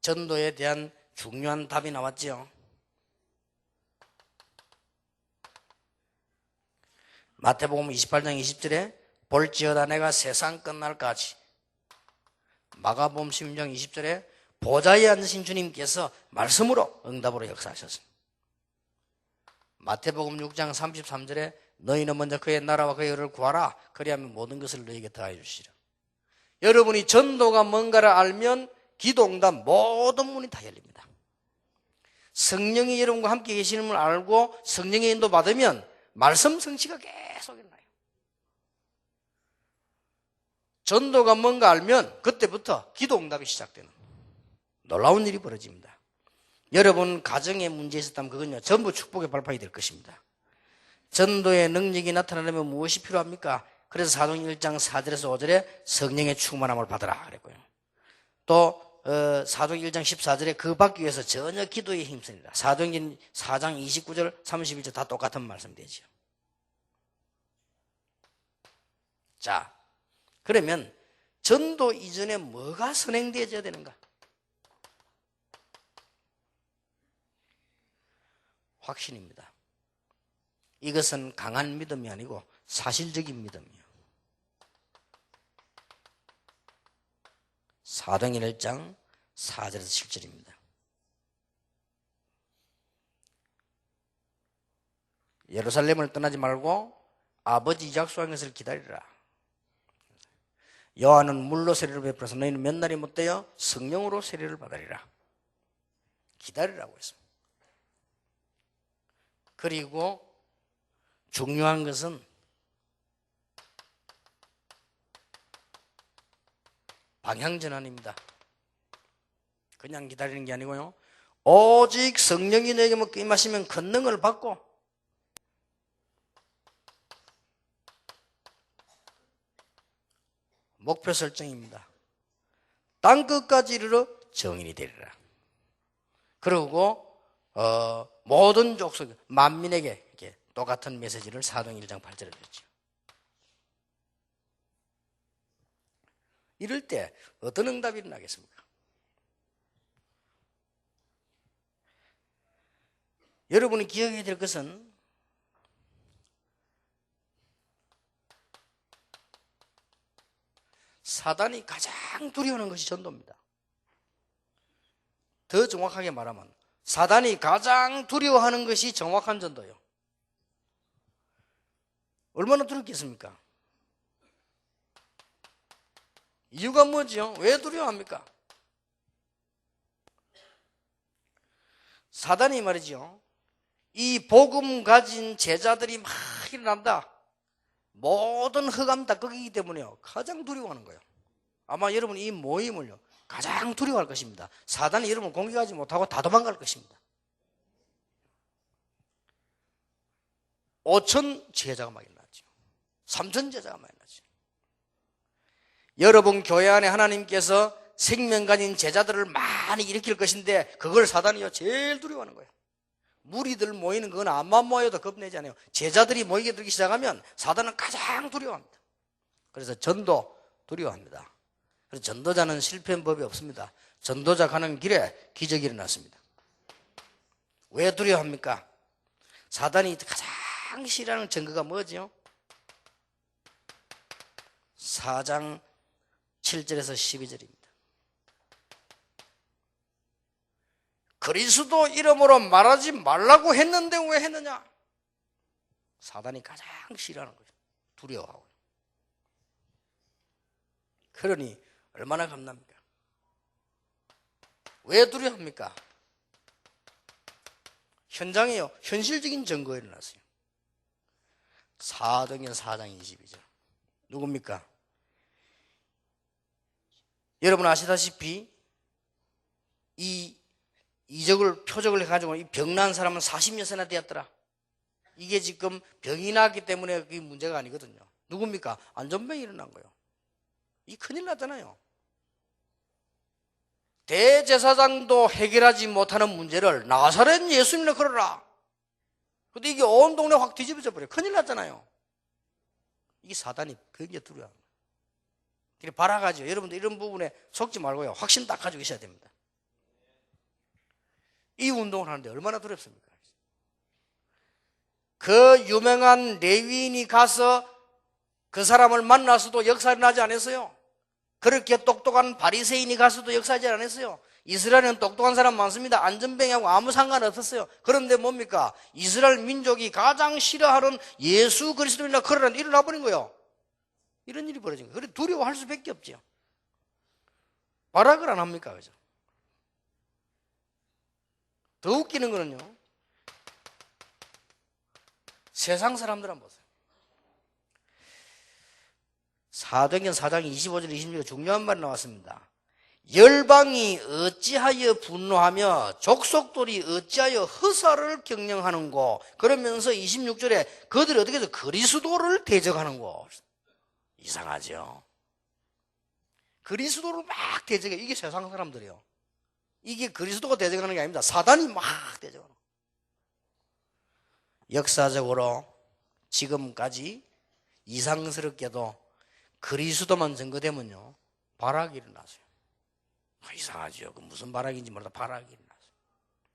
전도에 대한 중요한 답이 나왔죠. 마태복음 28장 20절에 볼지어다 내가 세상 끝날까지, 마가복음 16장 20절에 보좌에 앉으신 주님께서 말씀으로 응답으로 역사하셨습니다. 마태복음 6장 33절에 너희는 먼저 그의 나라와 그의 의를 구하라. 그리하면 모든 것을 너희에게 더하여 주시리라. 여러분이 전도가 뭔가를 알면 기도응답 모든 문이 다 열립니다. 성령이 여러분과 함께 계시는 걸 알고 성령의 인도 받으면 말씀 성취가 계속 일어나요. 전도가 뭔가 알면 그때부터 기도응답이 시작되는 놀라운 일이 벌어집니다. 여러분 가정에 문제 있었다면 그건요 전부 축복의 발판이 될 것입니다. 전도의 능력이 나타나려면 무엇이 필요합니까? 그래서 사도행전 1장 4절에서 5절에 성령의 충만함을 받으라 그랬고요. 또 사도행전 1장 14절에 그 받기 위해서 전혀 기도에 힘씁니다. 사도행전 4장 29절 31절 다 똑같은 말씀 되죠. 자, 그러면 전도 이전에 뭐가 선행되어져야 되는가? 확신입니다. 이것은 강한 믿음이 아니고 사실적인 믿음이에요. 사도행전 1장 4절에서 7절입니다. 예루살렘을 떠나지 말고 아버지 약속한 것을 기다리라. 여호와는 물로 세례를 베풀어서 너희는 몇 날이 못되어 성령으로 세례를 받으리라. 기다리라고 했습니다. 그리고 중요한 것은 방향전환입니다. 그냥 기다리는 게 아니고요. 오직 성령이 너에게 임하시면 권능을 받고 목표 설정입니다. 땅끝까지 이르러 정인이 되리라. 그리고 모든 족속 만민에게 이렇게 똑같은 메시지를 사도행 1장 8절에 줬죠. 이럴 때 어떤 응답이 일어나겠습니까? 여러분이 기억해야 될 것은 사단이 가장 두려워하는 것이 전도입니다. 더 정확하게 말하면 사단이 가장 두려워하는 것이 정확한 전도예요. 얼마나 두렵겠습니까? 이유가 뭐죠? 왜 두려워합니까? 사단이 말이죠. 이 복음 가진 제자들이 막 일어난다. 모든 흑암 다 꺾이기 때문에요. 가장 두려워하는 거예요. 아마 여러분 이 모임을요. 가장 두려워할 것입니다. 사단이 여러분을 공격하지 못하고 다 도망갈 것입니다. 5천 제자가 막 일어났죠. 3천 제자가 막 일어났죠. 여러분 교회 안에 하나님께서 생명 가진 제자들을 많이 일으킬 것인데 그걸 사단이요 제일 두려워하는 거예요. 무리들 모이는 건 암만 모여도 겁내지 않아요. 제자들이 모이게 되기 시작하면 사단은 가장 두려워합니다. 그래서 전도 두려워합니다. 그래서 전도자는 실패한 법이 없습니다. 전도자 가는 길에 기적이 일어났습니다. 왜 두려워합니까? 사단이 가장 싫어하는 증거가 뭐죠? 4장 7절에서 12절입니다. 그리스도 이름으로 말하지 말라고 했는데 왜 했느냐? 사단이 가장 싫어하는 거죠. 두려워하고. 그러니 얼마나 겁납니까? 왜 두려워합니까? 현장에요. 현실적인 증거가 일어났어요. 사도행전 4장 22절. 누굽니까? 여러분 아시다시피 이 표적을 해가지고 이 병난 사람은 40여세나 되었더라. 이게 지금 병이 났기 때문에 그게 문제가 아니거든요. 누굽니까? 안전병이 일어난 거예요. 이 큰일 났잖아요. 대제사장도 해결하지 못하는 문제를 나사렛 예수님을 걸어라. 근데 이게 온 동네 확 뒤집어져 버려요. 큰일 났잖아요. 이게 사단이 굉장히 두려워합니다. 그래 바라가지고 여러분들 이런 부분에 속지 말고요. 확신 딱 가지고 있어야 됩니다. 이 운동을 하는데 얼마나 두렵습니까? 그 유명한 레위인이 가서 그 사람을 만나서도 역사를 나지 않았어요. 그렇게 똑똑한 바리새인이 가서도 역사하지 않았어요. 이스라엘은 똑똑한 사람 많습니다. 안전병하고 아무 상관없었어요. 그런데 뭡니까? 이스라엘 민족이 가장 싫어하는 예수 그리스도인이라 그러는데 일어나 버린 거예요. 이런 일이 벌어진 거예요. 그래 두려워할 수밖에 없죠. 발악을 안 합니까? 그죠? 더 웃기는 거는요. 세상 사람들 한번 보세요. 사도행전 4장 25절 26절 중요한 말이 나왔습니다. 열방이 어찌하여 분노하며 족속들이 어찌하여 허사를 경영하는고 그러면서 26절에 그들이 어떻게 해서 그리스도를 대적하는고. 이상하죠. 그리스도를 막 대적해. 이게 세상 사람들이에요. 이게 그리스도가 대적하는 게 아닙니다. 사단이 막 대적하는 거예요. 역사적으로 지금까지 이상스럽게도 그리스도만 증거되면요 발악이 일어났어요. 이상하죠. 그 무슨 발악인지 모르다 발악이 일어났어요.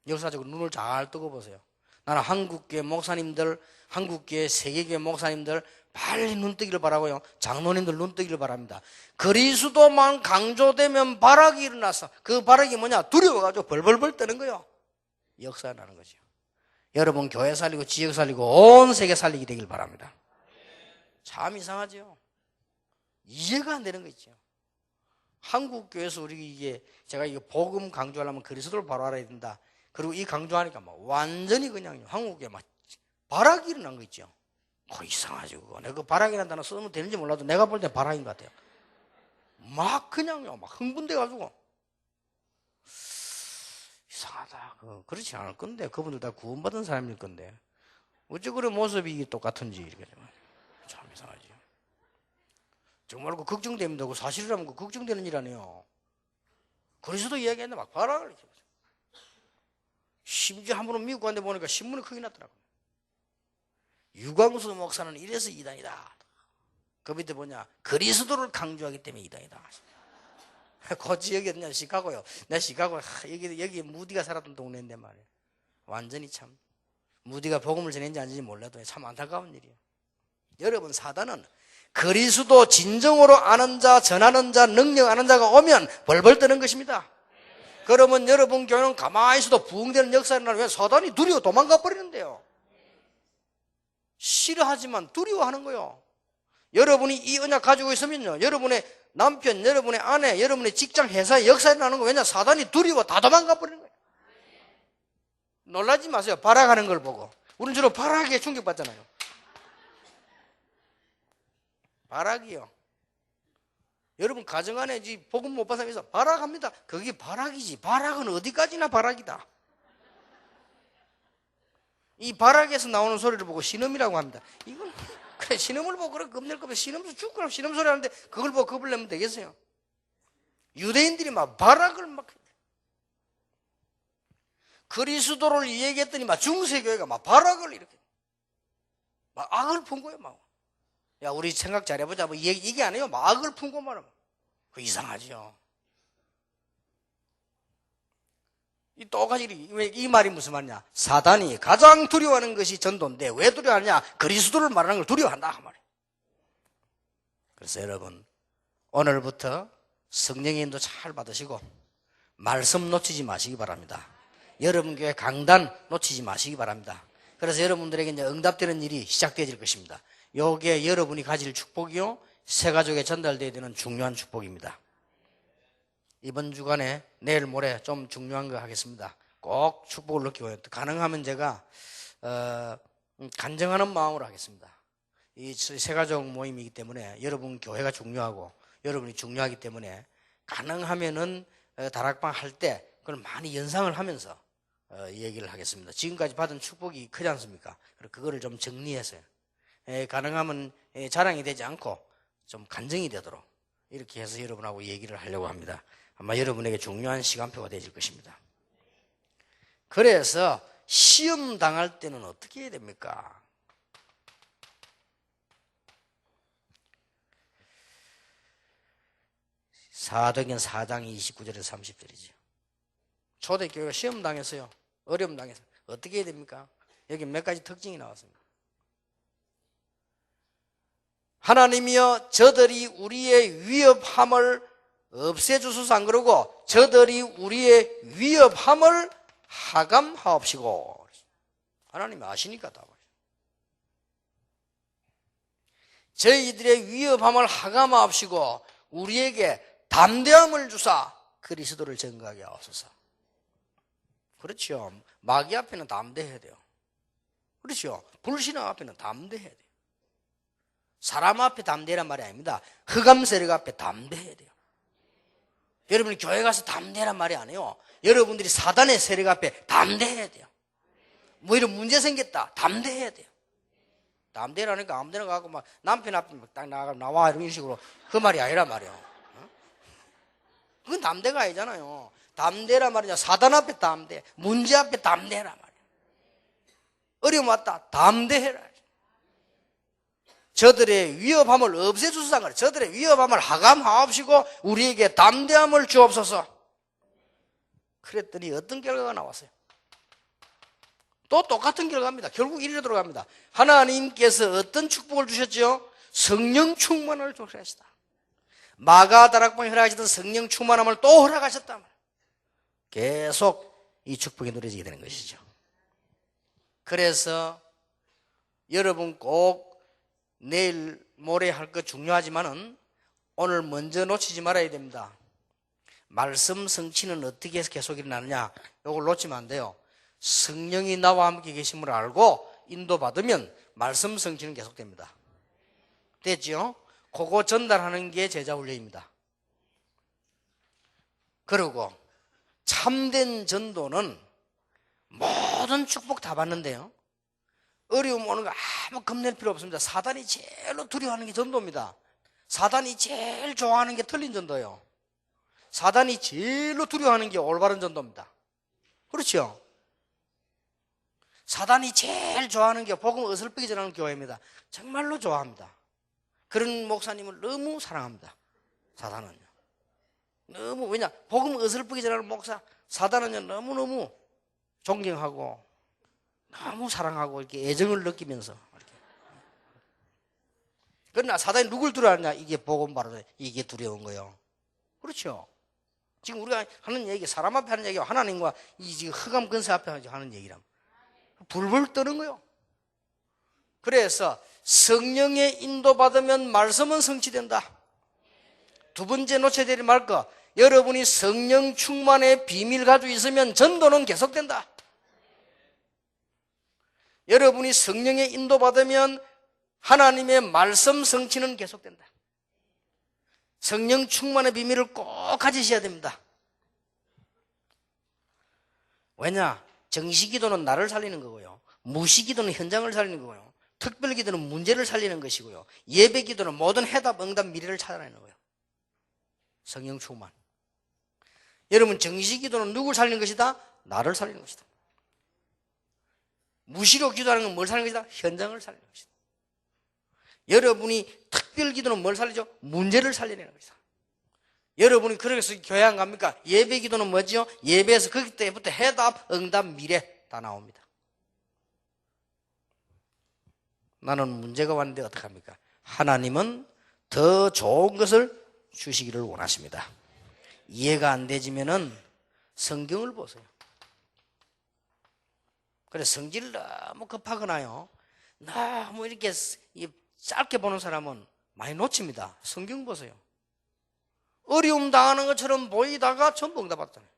역사적으로 눈을 잘 뜨고 보세요. 나는 한국교회 목사님들, 한국교회 세계교회 목사님들 빨리 눈뜨기를 바라고요. 장로님들 눈뜨기를 바랍니다. 그리스도만 강조되면 발악이 일어나서 그 발악이 뭐냐? 두려워가지고 벌벌벌 떠는 거예요. 역사가 나는 거죠. 여러분 교회 살리고 지역 살리고 온 세계 살리게 되길 바랍니다. 참 이상하죠. 이해가 안 되는 거 있죠. 한국 교회에서 우리 이게 제가 이거 복음 강조하려면 그리스도를 바로 알아야 된다. 그리고 이 강조하니까 막 완전히 그냥 한국에 막 발악이 일어난 거 있죠. 이상하죠. 그거. 내가 그 발악이라는 단어 쓰면 되는지 몰라도 내가 볼 때 발악인 것 같아요. 막 그냥요, 막 흥분돼가지고. 이상하다. 그렇지 않을 건데. 그분들 다 구원받은 사람일 건데. 어째 그런 모습이 똑같은지, 이렇게. 참 이상하지. 정말 그 걱정됩니다. 그 사실이라면 그 걱정되는 일 아니에요. 그리스도 이야기했는데 막 발악을 이렇게. 심지어 한 번은 미국 갔는데 보니까 신문이 크게 났더라고요. 유광수 목사는 이래서 이단이다. 그 밑에 뭐냐, 그리스도를 강조하기 때문에 이단이다. 그 지역이 어디냐, 시카고요. 내가 시카고, 여기 무디가 살았던 동네인데 말이에요. 완전히 참, 무디가 복음을 전했는지 아닌지 몰라도 참 안타까운 일이에요. 여러분, 사단은 그리스도 진정으로 아는 자, 전하는 자, 능력 아는 자가 오면 벌벌 떠는 것입니다. 그러면 여러분 교회는 가만히 있어도 부흥되는 역사를 나면 왜 사단이 두려워 도망가 버리는데요. 싫어하지만 두려워하는 거예요. 여러분이 이 언약 가지고 있으면요, 여러분의 남편, 여러분의 아내, 여러분의 직장, 회사에 역사에 나는 거 왜냐, 사단이 두려워 다 도망가 버리는 거예요. 놀라지 마세요. 발악하는 걸 보고. 우리는 주로 발악에 충격받잖아요. 발악이요. 여러분 가정 안에 복음 못 받은 사람이 있어 발악합니다. 그게 발악이지. 발악은 어디까지나 발악이다. 이 발악에서 나오는 소리를 보고 신음이라고 합니다. 이건 그래, 신음을 보고 그래 겁낼 거면 신음도 죽고 신음 소리 하는데 그걸 보고 겁을 내면 되겠어요? 유대인들이 막 발악을 막 그리스도를 얘기했더니 막 중세교회가 막 발악을 이렇게 막 악을 푼 거예요. 막. 야, 우리 생각 잘해보자. 뭐 이게 아니에요. 막 악을 품고 말하면 그 이상하죠. 이 똑같이 이 말이 무슨 말이냐? 사단이 가장 두려워하는 것이 전도인데 왜 두려워하냐? 그리스도를 말하는 걸 두려워한다 그 말이에요. 그래서 여러분 오늘부터 성령의 인도 잘 받으시고 말씀 놓치지 마시기 바랍니다. 여러분 교회 강단 놓치지 마시기 바랍니다. 그래서 여러분들에게 이제 응답되는 일이 시작되어질 것입니다. 요게 여러분이 가질 축복이요, 새 가족에 전달되어야 되는 중요한 축복입니다. 이번 주간에 내일 모레 좀 중요한 거 하겠습니다. 꼭 축복을 느끼고 가능하면 제가 간증하는 마음으로 하겠습니다. 이 새 가족 모임이기 때문에 여러분 교회가 중요하고 여러분이 중요하기 때문에 가능하면은 다락방 할 때 그걸 많이 연상을 하면서 얘기를 하겠습니다. 지금까지 받은 축복이 크지 않습니까? 그거를 좀 정리해서 가능하면 자랑이 되지 않고 좀 간증이 되도록 이렇게 해서 여러분하고 얘기를 하려고 합니다. 아마 여러분에게 중요한 시간표가 되질 것입니다. 그래서 시험 당할 때는 어떻게 해야 됩니까? 사도행전 4장 29절에서 30절이죠. 초대교회가 시험 당했어요. 어려움 당했어요. 어떻게 해야 됩니까? 여기 몇 가지 특징이 나왔습니다. 하나님이여 저들이 우리의 위협함을 없애주소서. 안 그러고 저들이 우리의 위협함을 하감하옵시고. 하나님이 아시니까 다 저희들의 위협함을 하감하옵시고 우리에게 담대함을 주사 그리스도를 증거하게 하옵소서. 그렇죠. 마귀 앞에는 담대해야 돼요. 그렇죠. 불신앙 앞에는 담대해야 돼요. 사람 앞에 담대란 말이 아닙니다. 흑암 세력 앞에 담대해야 돼요. 여러분이 교회 가서 담대란 말이 아니에요. 여러분들이 사단의 세력 앞에 담대해야 돼요. 뭐 이런 문제 생겼다. 담대해야 돼요. 담대라니까 아무데나 가고 막 남편 앞에 딱 나와 이런 식으로 그 말이 아니란 말이에요. 그건 담대가 아니잖아요. 담대란 말이냐, 사단 앞에 담대, 문제 앞에 담대란 말이에요. 어려움 왔다, 담대해라. 저들의 위협함을 없애주소서. 그래. 저들의 위협함을 하감하옵시고 우리에게 담대함을 주옵소서. 그랬더니 어떤 결과가 나왔어요? 또 똑같은 결과입니다. 결국 이리로 들어갑니다. 하나님께서 어떤 축복을 주셨죠? 성령 충만을 주셨다. 마가 다락방에 허락하셨던 성령 충만함을 또 허락하셨다. 계속 이 축복이 누려지게 되는 것이죠. 그래서 여러분 꼭 내일 모레 할 거 중요하지만은 오늘 먼저 놓치지 말아야 됩니다. 말씀 성취는 어떻게 해서 계속 일어나느냐, 이걸 놓치면 안 돼요. 성령이 나와 함께 계심을 알고 인도받으면 말씀 성취는 계속됩니다. 됐죠? 그거 전달하는 게 제자훈련입니다. 그리고 참된 전도는 모든 축복 다 받는데요, 어려움 오는 거 아무 겁낼 필요 없습니다. 사단이 제일로 두려워하는 게 전도입니다. 사단이 제일 좋아하는 게 틀린 전도예요. 사단이 제일로 두려워하는 게 올바른 전도입니다. 그렇죠? 사단이 제일 좋아하는 게 복음 어설프게 전하는 교회입니다. 정말로 좋아합니다. 그런 목사님을 너무 사랑합니다. 사단은요. 너무, 왜냐? 복음 어설프게 전하는 목사, 사단은요, 너무너무 존경하고, 너무 사랑하고, 이렇게 애정을 느끼면서. 그러나 사단이 누굴 두려워하냐? 이게 복음 바로, 이게 두려운 거예요. 그렇죠? 지금 우리가 하는 얘기, 사람 앞에 하는 얘기와 하나님과 이 지금 흑암 근세 앞에 하는 얘기랑 불불 떠는 거예요. 그래서 성령의 인도받으면 말씀은 성취된다. 두 번째 놓쳐야 될 말 거, 여러분이 성령 충만의 비밀 가지고 있으면 전도는 계속된다. 여러분이 성령의 인도받으면 하나님의 말씀 성취는 계속된다. 성령 충만의 비밀을 꼭 가지셔야 됩니다. 왜냐? 정시기도는 나를 살리는 거고요, 무시기도는 현장을 살리는 거고요, 특별기도는 문제를 살리는 것이고요, 예배기도는 모든 해답, 응답, 미래를 찾아내는 거예요. 성령 충만. 여러분, 정시기도는 누굴 살리는 것이다? 나를 살리는 것이다. 무시로 기도하는 건 뭘 살리는 것이다? 현장을 살리는 것이다. 여러분이 특별기도는 뭘 살리죠? 문제를 살려내는 것이다. 여러분이 그래서 교회 안 갑니까? 예배기도는 뭐죠? 예배에서 거기 때부터 해답, 응답, 미래 다 나옵니다. 나는 문제가 왔는데 어떡합니까? 하나님은 더 좋은 것을 주시기를 원하십니다. 이해가 안 되지면은 성경을 보세요. 그래서 성질을 너무 급하거나요, 너무 이렇게 짧게 보는 사람은 많이 놓칩니다. 성경 보세요. 어려움 당하는 것처럼 보이다가 전부 응답받잖아요.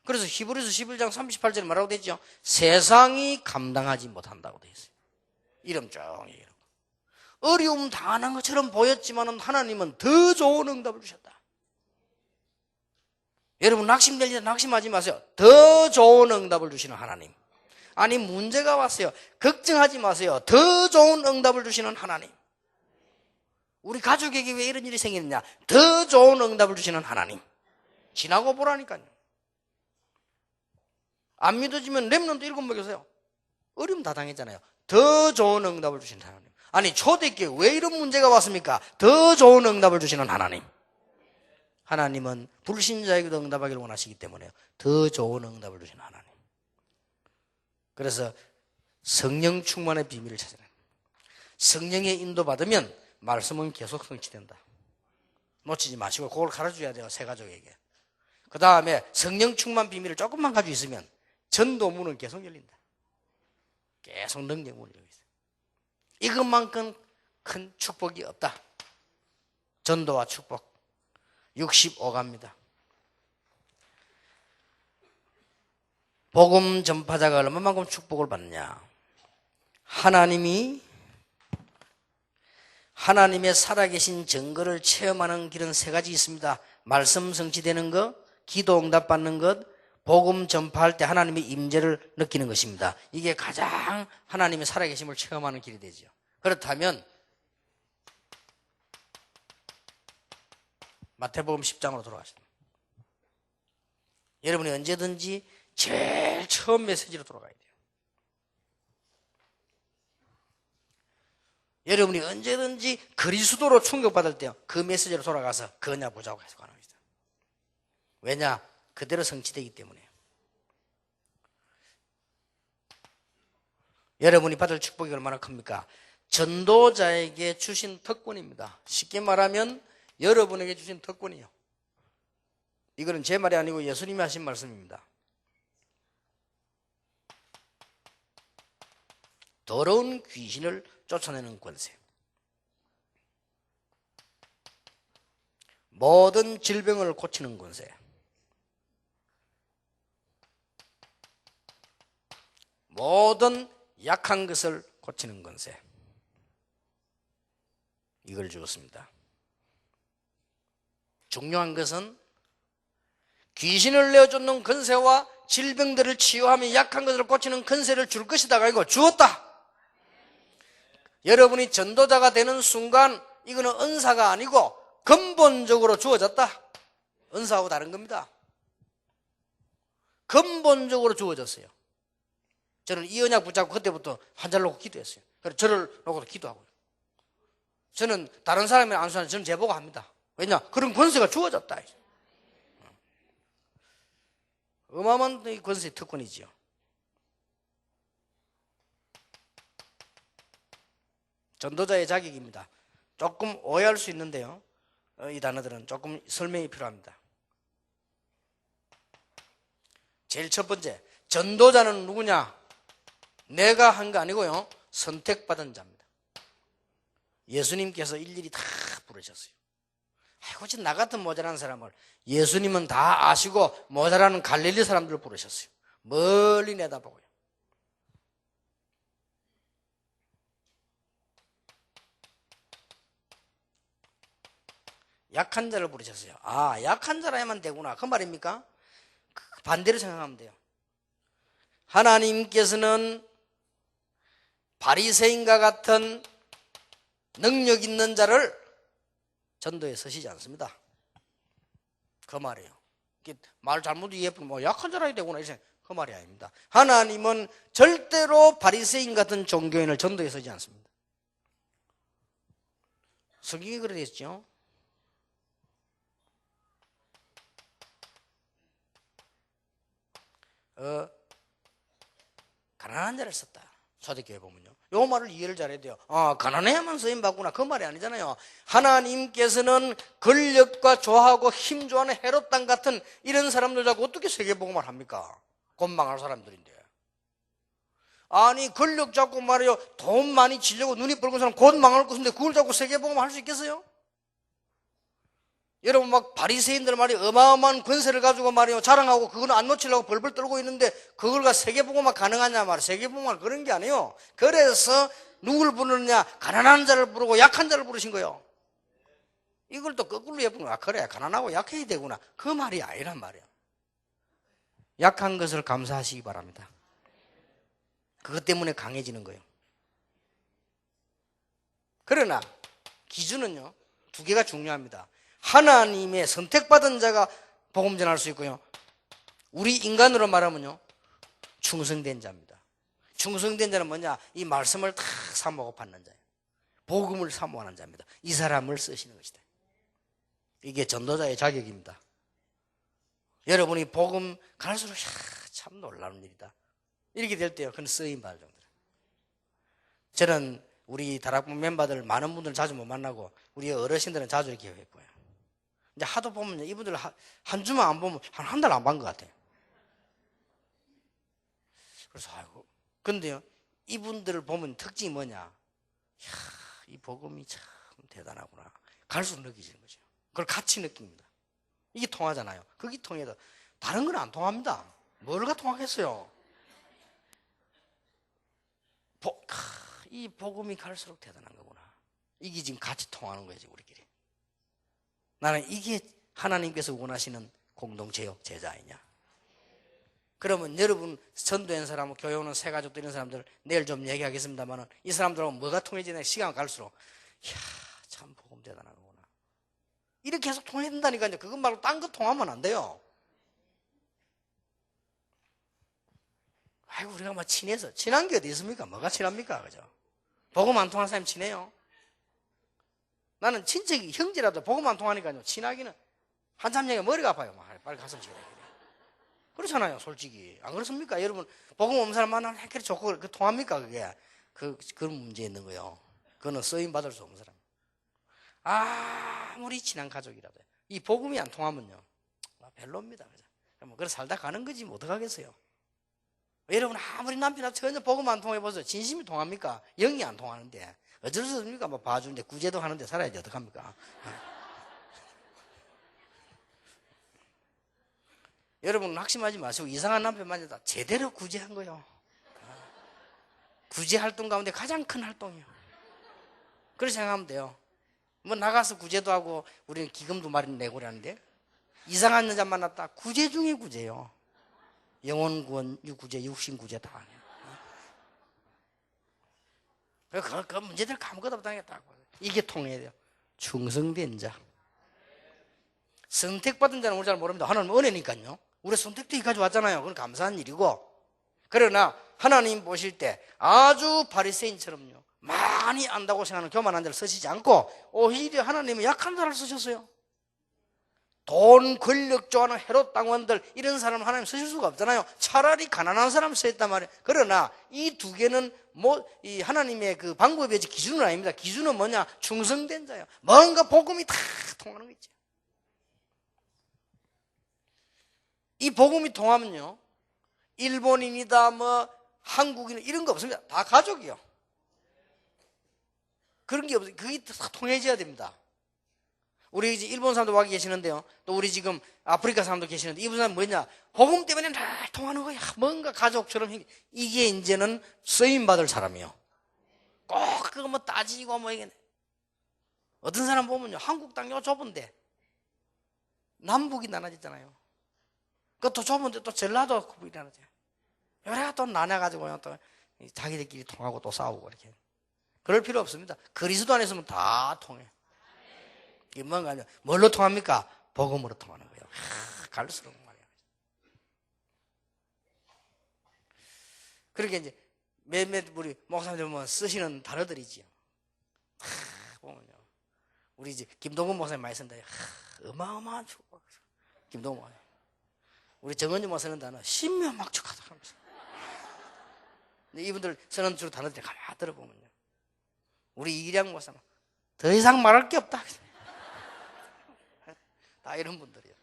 그래서 히브리서 11장 38절에 뭐라고 되어 있죠? 세상이 감당하지 못한다고 되어 있어요. 이름 쭉 이런 거. 어려움 당하는 것처럼 보였지만 하나님은 더 좋은 응답을 주셨다. 여러분, 낙심될 때 낙심하지 마세요. 더 좋은 응답을 주시는 하나님. 아니, 문제가 왔어요. 걱정하지 마세요. 더 좋은 응답을 주시는 하나님. 우리 가족에게 왜 이런 일이 생기느냐? 더 좋은 응답을 주시는 하나님. 지나고 보라니까요. 안 믿어지면 렘넌트 7 먹여서요. 어려움 다 당했잖아요. 더 좋은 응답을 주시는 하나님. 아니, 초대교회 왜 이런 문제가 왔습니까? 더 좋은 응답을 주시는 하나님. 하나님은 불신자에게도 응답하기를 원하시기 때문에 더 좋은 응답을 주시는 하나님. 그래서 성령 충만의 비밀을 찾아라. 성령의 인도받으면 말씀은 계속 성취된다. 놓치지 마시고 그걸 가르쳐줘야 돼요, 새 가족에게. 그 다음에 성령 충만 비밀을 조금만 가지고 있으면 전도문은 계속 열린다. 계속 능력문이 열려 있어요. 이것만큼 큰 축복이 없다. 전도와 축복. 65가입니다. 복음 전파자가 얼마만큼 축복을 받느냐? 하나님의 살아계신 증거를 체험하는 길은 3가지 있습니다. 말씀 성취되는 것, 기도 응답받는 것, 복음 전파할 때 하나님의 임재를 느끼는 것입니다. 이게 가장 하나님의 살아계심을 체험하는 길이 되죠. 그렇다면 마태복음 10장으로 돌아가십니다. 여러분이 언제든지 제일 처음 메시지로 돌아가야 돼요. 여러분이 언제든지 그리스도로 충격받을 때 그 메시지로 돌아가서 그냐 보자고 해서 가는 거죠. 왜냐? 그대로 성취되기 때문에. 여러분이 받을 축복이 얼마나 큽니까? 전도자에게 주신 특권입니다. 쉽게 말하면 여러분에게 주신 특권이에요. 이거는 제 말이 아니고 예수님이 하신 말씀입니다. 더러운 귀신을 쫓아내는 권세, 모든 질병을 고치는 권세, 모든 약한 것을 고치는 권세, 이걸 주었습니다. 중요한 것은 귀신을 내어쫓는 권세와 질병들을 치유하며 약한 것을 고치는 권세를 줄 것이다가 아니고 주었다. 여러분이 전도자가 되는 순간 이거는 은사가 아니고 근본적으로 주어졌다. 은사하고 다른 겁니다. 근본적으로 주어졌어요. 저는 이 언약 붙잡고 그때부터 환자를 놓고 기도했어요. 그래서 저를 놓고도 기도하고요. 저는 다른 사람이 안수하는 저는 제보고 합니다. 왜냐? 그런 권세가 주어졌다. 어마어마한 권세의 특권이지요. 전도자의 자격입니다. 조금 오해할 수 있는데요. 이 단어들은 조금 설명이 필요합니다. 제일 첫 번째, 전도자는 누구냐? 내가 한 거 아니고요. 선택받은 자입니다. 예수님께서 일일이 다 부르셨어요. 아이고, 나 같은 모자란 사람을 예수님은 다 아시고 모자라는 갈릴리 사람들을 부르셨어요. 멀리 내다보고요. 약한 자를 부르셨어요. 아, 약한 자라야만 되구나. 그 말입니까? 반대로 생각하면 돼요. 하나님께서는 바리새인과 같은 능력 있는 자를 전도에 서시지 않습니다. 그 말이에요. 말 잘못 이해하면 뭐 약한 자라야 되구나 이렇게 그 말이 아닙니다. 하나님은 절대로 바리새인 같은 종교인을 전도에 서지 않습니다. 성경이 그래 있죠. 가난한 자를 썼다. 초대교회 보면요. 요 말을 이해를 잘해야 돼요. 가난해야만 쓰임받구나. 그 말이 아니잖아요. 하나님께서는 권력과 조하고 힘 좋아하는 헤롯 땅 같은 이런 사람들 자꾸 어떻게 세계복음을 합니까? 곧 망할 사람들인데. 아니, 권력 잡고 말이요. 돈 많이 지려고 눈이 붉은 사람 곧 망할 것인데 그걸 잡고 세계복음 할 수 있겠어요? 여러분 막 바리새인들 말이요. 어마어마한 권세를 가지고 말이요. 자랑하고 그거는 안 놓치려고 벌벌 떨고 있는데 그걸가 세계복음만 가능하냐 말이에요. 세계복음만 그런 게 아니에요. 그래서 누굴 부르느냐? 가난한 자를 부르고 약한 자를 부르신 거예요. 이걸 또 거꾸로 예쁜 거야. 그래, 가난하고 약해야 되구나. 그 말이 아니란 말이에요. 약한 것을 감사하시기 바랍니다. 그것 때문에 강해지는 거예요. 그러나 기준은요, 두 개가 중요합니다. 하나님의 선택받은 자가 복음 전할 수 있고요. 우리 인간으로 말하면요, 충성된 자입니다. 충성된 자는 뭐냐? 이 말씀을 다 사모하고 받는 자예요. 복음을 사모하는 자입니다. 이 사람을 쓰시는 것이다. 이게 전도자의 자격입니다. 여러분이 복음 갈수록 참 놀라운 일이다. 이렇게 될 때요, 그건 쓰임 받을 정도로. 저는 우리 다락방 멤버들 많은 분들 자주 못 만나고 우리 어르신들은 자주 이렇게 뵙고요. 이제 하도 보면 이분들 한 주만 안 보면 한 달 안 본 것 같아요. 그래서 아이고, 근데요, 이분들을 보면 특징이 뭐냐? 이 복음이 참 대단하구나. 갈수록 느끼시는 거죠. 그걸 같이 느낍니다. 이게 통하잖아요. 그게 통해도 다른 건 안 통합니다. 뭐가 통하겠어요? 이 복음이 갈수록 대단한 거구나. 이게 지금 같이 통하는 거지, 우리끼리. 나는 이게 하나님께서 원하시는 공동체요, 제자 아니냐. 그러면 여러분 전도한 사람, 교회 오는 새 가족들 이런 사람들 내일 좀 얘기하겠습니다만 이 사람들하고 뭐가 통해지냐 시간 갈수록 참 복음 대단한 거구나. 이렇게 계속 통해야 된다니까요. 그것 말고 딴 거 통하면 안 돼요. 아이고, 우리가 막 친해서 친한 게 어디 있습니까? 뭐가 친합니까? 그죠? 복음 안 통하는 사람이 친해요. 나는 친척이 형제라도 복음 안 통하니까요. 친하기는 한참 얘기가 머리가 아파요. 빨리 가서 지내야 돼. 그렇잖아요, 솔직히. 안 그렇습니까? 여러분, 복음 없는 사람 만나면 해결이 좋고, 통합니까, 그게? 그런 문제 있는 거요. 그거는 쓰임 받을 수 없는 사람. 아무리 친한 가족이라도. 이 복음이 안 통하면요. 별로입니다. 그죠? 그래 살다 가는 거지, 뭐, 어떡하겠어요? 여러분 아무리 남편하고 전혀 복음 안 통해보세요. 진심이 통합니까? 영이 안 통하는데 어쩔 수 없습니까? 뭐 봐주는데 구제도 하는데 살아야지 어떡합니까? 여러분 낙심하지 마시고 이상한 남편 만나다 제대로 구제한 거요. 구제 활동 가운데 가장 큰 활동이요. 그렇게 생각하면 돼요. 뭐 나가서 구제도 하고 우리는 기금도 마련 내고 그러는데 이상한 여자 만났다. 구제 중에 구제요. 영혼 구원 구제, 육신 구제 다. 그 문제들 아무것도 없다겠다고. 이게 통해야 돼요. 충성된 자. 선택받은 자는 우리 잘 모릅니다. 하나님 은혜니까요. 우리 선택도 여기까지 왔잖아요. 그건 감사한 일이고. 그러나 하나님 보실 때 아주 바리새인처럼요. 많이 안다고 생각하는 교만한 자를 쓰시지 않고 오히려 하나님은 약한 자를 쓰셨어요. 돈, 권력 좋아하는 헤롯 당원들 이런 사람 하나님 쓰실 수가 없잖아요. 차라리 가난한 사람 쓰였단 말이에요. 그러나 이 두 개는 이 하나님의 그 방법의 기준은 아닙니다. 기준은 뭐냐? 충성된 자예요. 뭔가 복음이 다 통하는 거 있죠. 이 복음이 통하면요. 일본인이다 뭐 한국인 이런 거 없습니다. 다 가족이요. 그런 게 없어요. 그게 다 통해져야 됩니다. 우리 이제 일본 사람도 와 계시는데요. 또 우리 지금 아프리카 사람도 계시는데 이분 사람 뭐냐? 복음 때문에 다 통하는 거야. 뭔가 가족처럼 이게 이제는 쓰임 받을 사람이요. 꼭 그거 뭐 따지고 뭐 이게 어떤 사람 보면요. 한국 땅이 좁은데 남북이 나눠지잖아요. 그것도 좁은데 또 전라도 그분이 나눠져요. 여기가 또 나눠가지고 또 자기들끼리 통하고 또 싸우고 이렇게. 그럴 필요 없습니다. 그리스도 안에서는 다 통해. 이게 뭔가 뭘로 통합니까? 복음으로 통하는 거예요. 갈수록 말이에요. 그렇게 이제 몇몇 우리 목사님들 보면 쓰시는 단어들이지요. 보면요. 우리 이제 김동근 목사님 많이 쓴다. 어마어마한 축복. 김동근 목사님. 우리 정은지 목사 쓰는 단어 신묘막축하다 하면서. 근데 이분들 쓰는 주로 단어들이 가만히 들어보면요. 우리 이기량 목사는 더 이상 말할 게 없다. 다 이런 분들이에요.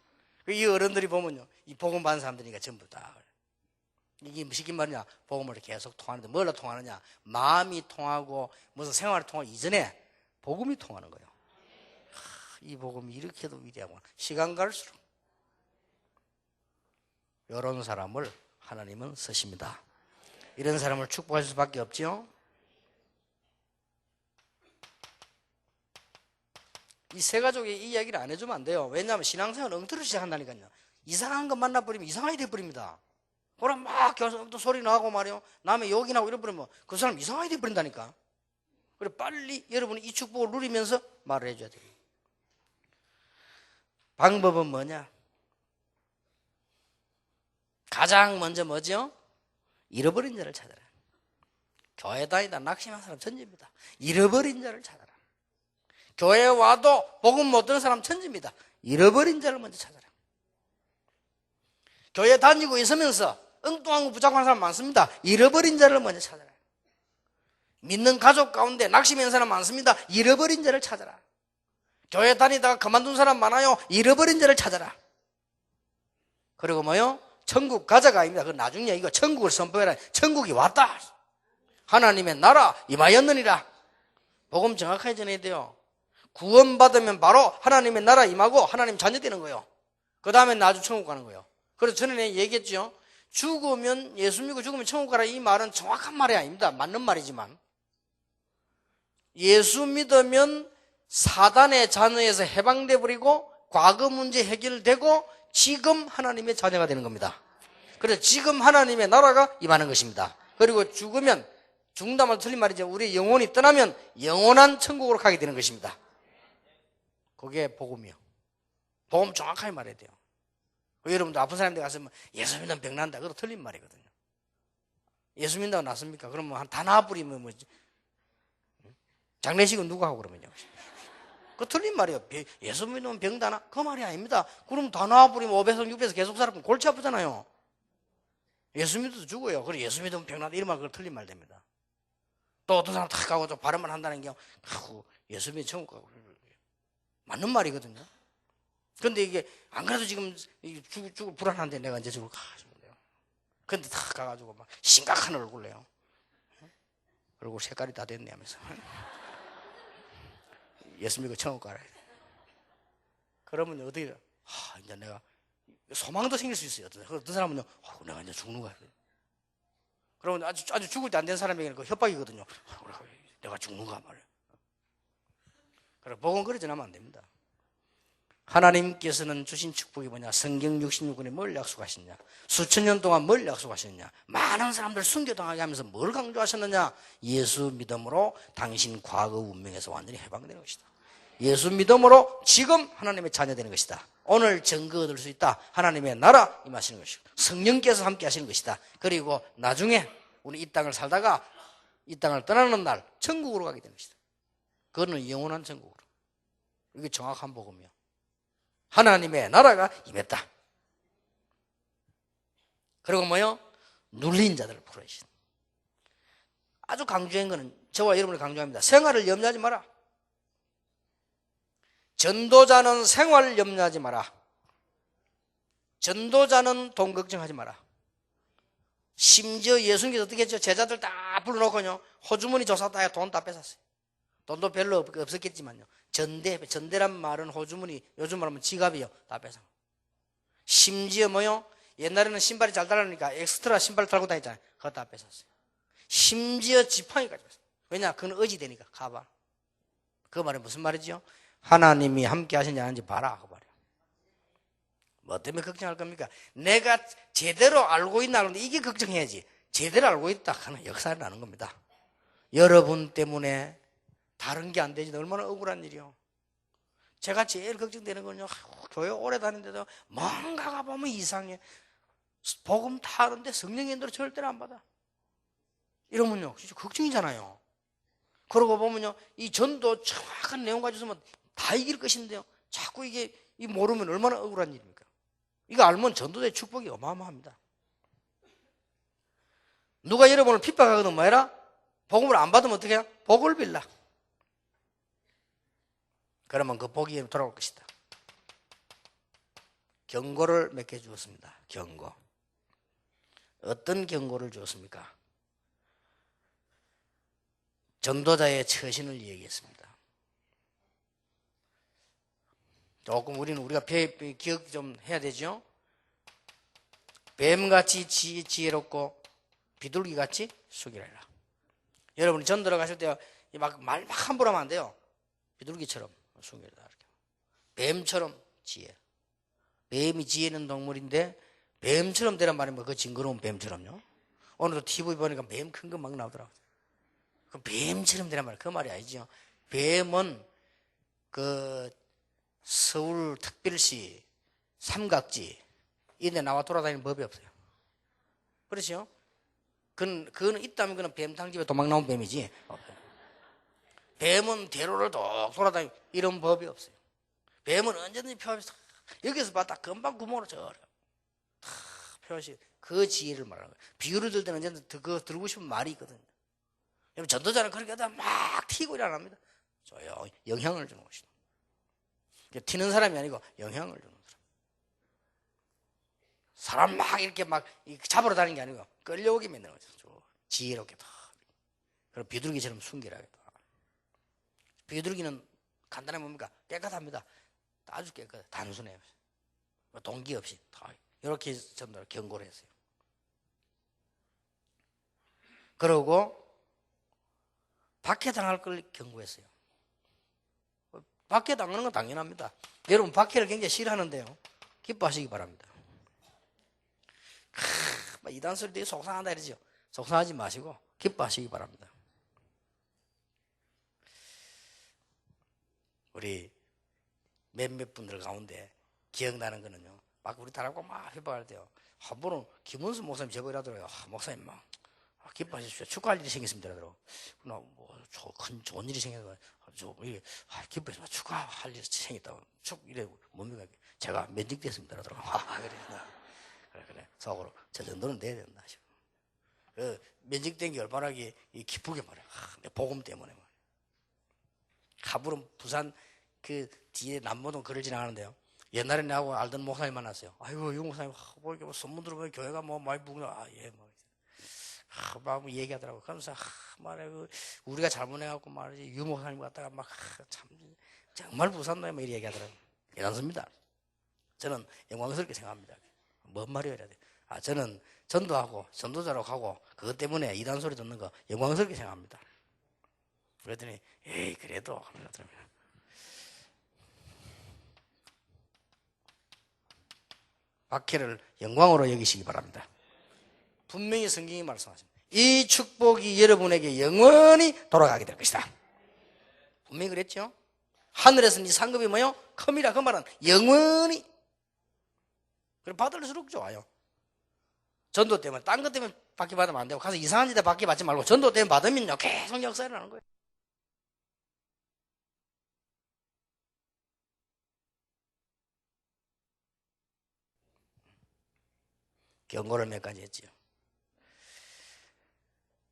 이 어른들이 보면요. 이 복음 받은 사람들이니까 전부 다. 이게 무슨 말이냐? 복음을 계속 통하는데 뭘로 통하느냐? 마음이 통하고 무슨 생활이 통하기 이전에 복음이 통하는 거예요. 이 복음이 이렇게도 위대하구나. 시간 갈수록 이런 사람을 하나님은 쓰십니다. 이런 사람을 축복하실 수밖에 없죠. 이 세 가족의 이 이야기를 안 해주면 안 돼요. 왜냐하면 신앙생활 엉터리로 시작한다니까요. 이상한 거 만나버리면 이상하게 돼버립니다. 그럼 막 또 소리 나고 말이요. 남의 욕이 나고 이래버리면 그 사람 이상하게 돼버린다니까. 그래 빨리 여러분이 이 축복을 누리면서 말을 해줘야 돼요. 방법은 뭐냐? 가장 먼저 뭐죠? 잃어버린 자를 찾아라. 교회 다니다 낙심한 사람 천지입니다. 잃어버린 자를 찾아라. 교회에 와도 복음 못 듣는 사람 천지입니다. 잃어버린 자를 먼저 찾아라. 교회 다니고 있으면서 엉뚱한 거 붙잡고 하는 사람 많습니다. 잃어버린 자를 먼저 찾아라. 믿는 가족 가운데 낙심한 사람 많습니다. 잃어버린 자를 찾아라. 교회 다니다가 그만둔 사람 많아요. 잃어버린 자를 찾아라. 그리고 뭐요? 천국 가자가 아닙니다. 그건 나중 얘기고 천국을 선포해라. 천국이 왔다. 하나님의 나라 임하였느니라. 복음 정확하게 전해야 돼요. 구원받으면 바로 하나님의 나라 임하고 하나님 자녀 되는 거예요. 그 다음에 나중 천국 가는 거예요. 그래서 전에 얘기했죠. 죽으면 예수 믿고 죽으면 천국 가라 이 말은 정확한 말이 아닙니다. 맞는 말이지만 예수 믿으면 사단의 자녀에서 해방돼 버리고 과거 문제 해결되고 지금 하나님의 자녀가 되는 겁니다. 그래서 지금 하나님의 나라가 임하는 것입니다. 그리고 죽으면 죽는다 말도 틀린 말이죠. 우리 영혼이 떠나면 영원한 천국으로 가게 되는 것입니다. 그게 복음이요. 복음 정확하게 말해야 돼요. 여러분도 아픈 사람들 가서 예수 믿으면 병 난다. 그것도 틀린 말이거든요. 예수 믿는다고 낫습니까? 그러면 다 나아버리면 뭐지? 장례식은 누가 하고 그러면요? 그거 틀린 말이에요. 예수 믿으면 병 다 나? 그 말이 아닙니다. 그럼 다 나아버리면 5배속 6배속 계속 살아보면 골치 아프잖아요. 예수 믿어도 죽어요. 그래 예수 믿으면 병 난다. 이런 말 그거 틀린 말 됩니다. 또 어떤 사람 탁 가고 좀 발음만 한다는 게 예수 믿으면 천국 가고 맞는 말이거든요. 그런데 이게 안 그래도 지금 죽을 불안한데 내가 이제 저걸 가시면 돼요. 근데 다 가가지고 막 심각한 얼굴로 해요. 얼굴 색깔이 다 됐네 하면서. 예수 믿고 천국 가라. 그러면 어떻게, 이제 내가 소망도 생길 수 있어요. 어떤 사람은요, 내가 이제 죽는 거야. 그러면 아주 죽을 때 안 된 사람에게는 그 협박이거든요. 내가 죽는가 말이야. 그래, 복음 그리 전하면 안 됩니다. 하나님께서는 주신 축복이 뭐냐? 성경 66권에 뭘 약속하셨냐? 수천 년 동안 뭘 약속하셨냐? 많은 사람들 순교당하게 하면서 뭘 강조하셨느냐? 예수 믿음으로 당신 과거 운명에서 완전히 해방되는 것이다. 예수 믿음으로 지금 하나님의 자녀 되는 것이다. 오늘 증거 얻을 수 있다. 하나님의 나라 임하시는 것이고 성령께서 함께 하시는 것이다. 그리고 나중에 우리 이 땅을 살다가 이 땅을 떠나는 날 천국으로 가게 되는 것이다. 그거는 영원한 천국으로. 이게 정확한 복음이요. 하나님의 나라가 임했다. 그리고 뭐요? 눌린 자들을 풀어주신. 아주 강조한 거는 저와 여러분이 강조합니다. 생활을 염려하지 마라. 전도자는 생활을 염려하지 마라. 전도자는 돈 걱정하지 마라. 심지어 예수님께서 어떻게 했죠? 제자들 다 불러놓고요, 호주머니 조사다가 돈 다 뺏었어요. 돈도 별로 없었겠지만요. 전대란 말은 호주머니, 요즘 말하면 지갑이요. 다 뺏어. 심지어 뭐요? 옛날에는 신발이 잘 달라니까 엑스트라 신발 달고 다녔잖아요. 그거 다 뺏었어요. 심지어 지팡이까지 뺏었어요. 왜냐? 그건 의지되니까, 가방. 그 말은 무슨 말이죠? 하나님이 함께 하시는지 안 하는지 봐라. 그 말이에요. 뭐 때문에 걱정할 겁니까? 내가 제대로 알고 있나 하는데 이게 걱정해야지. 제대로 알고 있다 하는 역사를 나는 겁니다. 여러분 때문에 다른 게 안 되지 얼마나 억울한 일이요. 제가 제일 걱정되는 건요, 교회 오래 다니는데도 뭔가가 보면 이상해. 복음 다 하는데 성령의 인도를 절대로 안 받아. 이러면요 진짜 걱정이잖아요. 그러고 보면요 이 전도 정확한 내용 가지고서는 다 이길 것인데요, 자꾸 이게 모르면 얼마나 억울한 일입니까? 이거 알면 전도자의 축복이 어마어마합니다. 누가 여러분을 핍박하거든 뭐해라? 복음을 안 받으면 어떻게 해요? 복을 빌라. 그러면 그 복이 돌아올 것이다. 경고를 몇 개 주었습니다. 경고. 어떤 경고를 주었습니까? 전도자의 처신을 얘기했습니다. 조금 우리가 기억 좀 해야 되죠? 뱀같이 지혜롭고 비둘기같이 숙이라. 여러분이 전도를 가실 때 말 막 함부로 하면 안 돼요. 비둘기처럼 숙이라. 뱀처럼 지혜. 뱀이 지혜 있는 동물인데 뱀처럼 되란 말이면 그 징그러운 뱀처럼요. 오늘도 TV 보니까 뱀 큰 거 막 나오더라고요. 그 뱀처럼 되란 말이에요. 그 말이 아니죠. 뱀은 그 서울 특별시 삼각지 이데 나와 돌아다니는 법이 없어요. 그렇죠? 그거는 있다면 그는 뱀탕집에 도망 나온 뱀이지. 뱀은 대로를 더 돌아다니고 이런 법이 없어요. 뱀은 언제든지 표합해서 여기서 봤다 금방 구멍으로 져라. 다 표시 그 지혜를 말하는 거예요. 비유를 들 때는 언제든지 그거 들고 싶은 말이 있거든요. 여러분 전도자는 그렇게 하다 막 튀고 일어납니다. 저요 영향을 주는 것이다. 튀는 사람이 아니고 영향을 주는 사람 막 이렇게 막 잡으러 다니는 게 아니고 끌려오게 만드는 거죠. 지혜롭게 다. 그리고 비둘기처럼 순결하게. 비둘기는 간단하게 뭡니까? 깨끗합니다. 아주 깨끗해요. 단순해요. 동기 없이 다 이렇게 전도를 경고를 했어요. 그리고 박해당할 걸 경고했어요. 박해당하는 건 당연합니다. 여러분 박해를 굉장히 싫어하는데요, 기뻐하시기 바랍니다. 이단 소리 되게 속상하다 이러죠. 속상하지 마시고 기뻐하시기 바랍니다. 우리 몇몇 분들 가운데 기억나는 거는요, 막 우리 다락과 막 협박할 때요, 한 번은 김원수 목사님 제보 이라더라고요. 목사님 막 기뻐하십시오. 축하할 일이 생겼습니다. 이러더라고요. 큰 좋은 일이 생겨서 기뻐해서 축하할 일이 생겼다고. 이래 뭡니까? 제가 면직됐습니다. 이러더라고요. 그래. 속으로 저 정도는 돼야 된다. 면직된 게 얼마나 기쁘게 말이야. 내 복음 때문에 말이야. 가부름 부산 그 뒤에 남모동 거리를 지나가는데요, 옛날에 나하고 알던 목사님 만났어요. 아이고, 이 목사님, 뭐, 이렇게 소문 들어보면 교회가 뭐, 많이 부구나. 아, 예, 뭐. 막 얘기하더라고요. 그러면서, 말해, 우리가 잘못해갖고 말이지, 유 목사님 갖다가 막, 참, 정말 부산노예 뭐, 이렇게 얘기하더라고요. 이렇습니다. 저는 영광스럽게 생각합니다. 뭔 말이어야 돼? 아, 저는 전도하고, 전도자로 가고, 그것 때문에 이단 소리 듣는 거 영광스럽게 생각합니다. 그랬더니, 에이, 그래도, 그러더라고요. 박해를 영광으로 여기시기 바랍니다. 분명히 성경이 말씀하십니다. 이 축복이 여러분에게 영원히 돌아가게 될 것이다. 분명히 그랬죠? 하늘에서는 이 상급이 뭐요? 컴이라 그 말은 영원히. 그럼 받을수록 좋아요. 전도 때문에, 딴 것 때문에 받기 받으면 안 되고, 가서 이상한 짓에 받기 받지 말고, 전도 때문에 받으면요, 계속 역사를 하는 거예요. 경고를 몇 가지 했지요.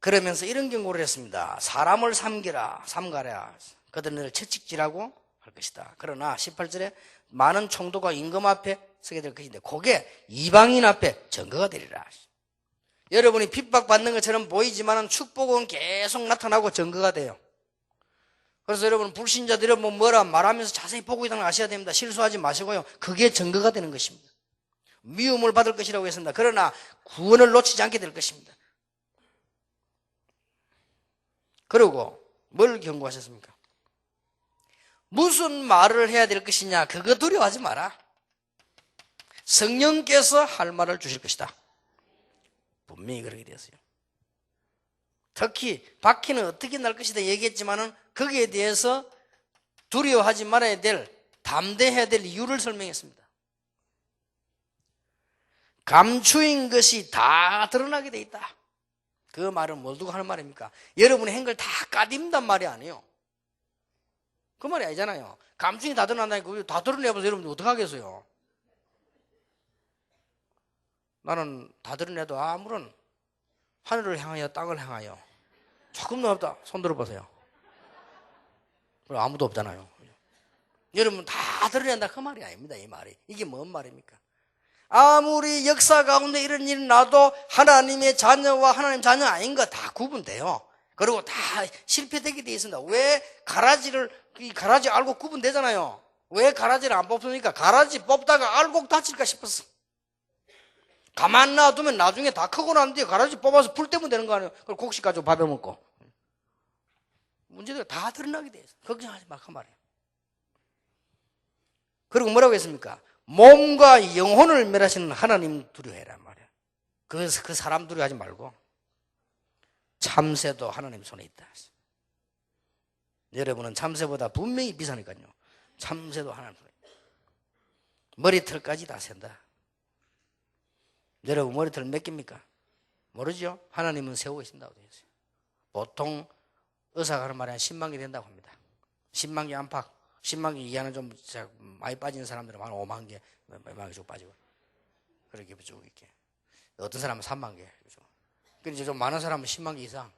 그러면서 이런 경고를 했습니다. 사람을 삼가랴. 그들은 너를 채찍질하고 할 것이다. 그러나 18절에 많은 총독과 임금 앞에 서게 될 것인데 그게 이방인 앞에 증거가 되리라. 여러분이 핍박받는 것처럼 보이지만 축복은 계속 나타나고 증거가 돼요. 그래서 여러분 불신자들은 뭐라 말하면서 자세히 보고 있다는 걸 아셔야 됩니다. 실수하지 마시고요. 그게 증거가 되는 것입니다. 미움을 받을 것이라고 했습니다. 그러나 구원을 놓치지 않게 될 것입니다. 그리고 뭘 경고하셨습니까? 무슨 말을 해야 될 것이냐, 그거 두려워하지 마라. 성령께서 할 말을 주실 것이다. 분명히 그렇게 되었어요. 특히 바퀴는 어떻게 날 것이다 얘기했지만은 거기에 대해서 두려워하지 말아야 될, 담대해야 될 이유를 설명했습니다. 감추인 것이 다 드러나게 돼 있다. 그 말은 뭘 두고 하는 말입니까? 여러분의 한 걸 다 까딘단 말이 아니에요. 그 말이 아니잖아요. 감추인 다 드러난다니까 다 드러내봐서 여러분들 어떡하겠어요? 나는 다 드러내도 아무런 하늘을 향하여 땅을 향하여 조금도 없다. 손 들어보세요. 아무도 없잖아요. 여러분 다 드러낸다 그 말이 아닙니다. 이 말이. 이게 뭔 말입니까? 아무리 역사 가운데 이런 일이 나도 하나님의 자녀와 하나님 자녀 아닌 거 다 구분돼요. 그리고 다 실패되게 돼 있습니다. 왜 이 가라지 알고 구분되잖아요. 왜 가라지를 안 뽑습니까? 가라지 뽑다가 알곡 다칠까 싶었어. 가만 놔두면 나중에 다 크고 난 뒤에 가라지 뽑아서 풀 떼면 되는 거 아니에요? 그걸 곡식 가지고 밥해 먹고. 문제가 다 드러나게 돼 있어. 걱정하지 마 그 말이에요. 그리고 뭐라고 했습니까? 몸과 영혼을 멸하시는 하나님 두려워해란 말이에요. 그 사람 두려워하지 말고 참새도 하나님 손에 있다. 여러분은 참새보다 분명히 비싸니까요. 참새도 하나님 손에 있다. 머리털까지 다 샌다. 여러분 머리털 몇 개입니까? 모르죠? 하나님은 세우고 있습니다. 보통 의사가 하는 말이 한 10만 개 된다고 합니다. 10만 개 안팎. 10만 개 이하는 좀 많이 빠지는 사람들은 한 5만 개, 몇만 개 쭉 빠지고. 그렇게 쭉 이렇게. 어떤 사람은 3만 개. 그런데 이제 좀 많은 사람은 10만 개 이상.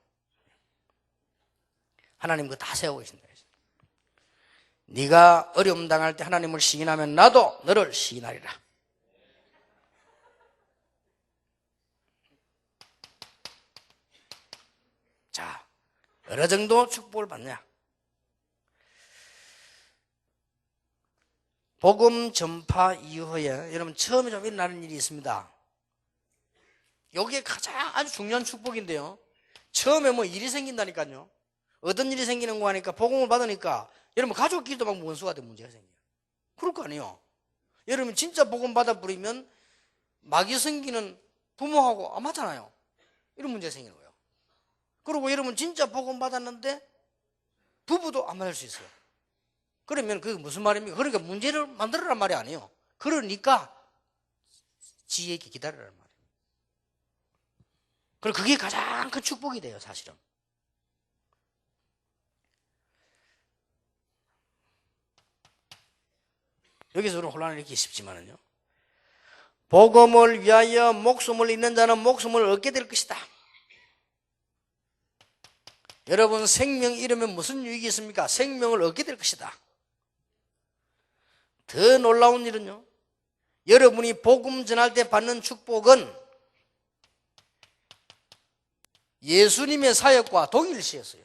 하나님 그거 다 세우고 계신다. 네가 어려움 당할 때 하나님을 시인하면 나도 너를 시인하리라. 자, 어느 정도 축복을 받냐? 복음 전파 이후에 여러분 처음에 좀 일어나는 일이 있습니다. 여기에 가장 아주 중요한 축복인데요. 처음에 뭐 일이 생긴다니까요. 어떤 일이 생기는 거 하니까 복음을 받으니까 여러분 가족끼리도 막 원수가 된 문제가 생겨요. 그럴 거 아니에요. 여러분 진짜 복음 받아버리면 마귀 생기는 부모하고 안 맞잖아요. 이런 문제가 생기는 거예요. 그리고 여러분 진짜 복음 받았는데 부부도 안 맞을 수 있어요. 그러면 그게 무슨 말입니까? 그러니까 문제를 만들어란 말이 아니에요. 그러니까 지혜 있게 기다리라는 말이에요. 그리고 그게 가장 큰 축복이 돼요, 사실은. 여기서 우리는 혼란을 일으키기 쉽지만은요. 복음을 위하여 목숨을 잃는 자는 목숨을 얻게 될 것이다. 여러분 생명 잃으면 무슨 유익이 있습니까? 생명을 얻게 될 것이다. 더 놀라운 일은요, 여러분이 복음 전할 때 받는 축복은 예수님의 사역과 동일시했어요.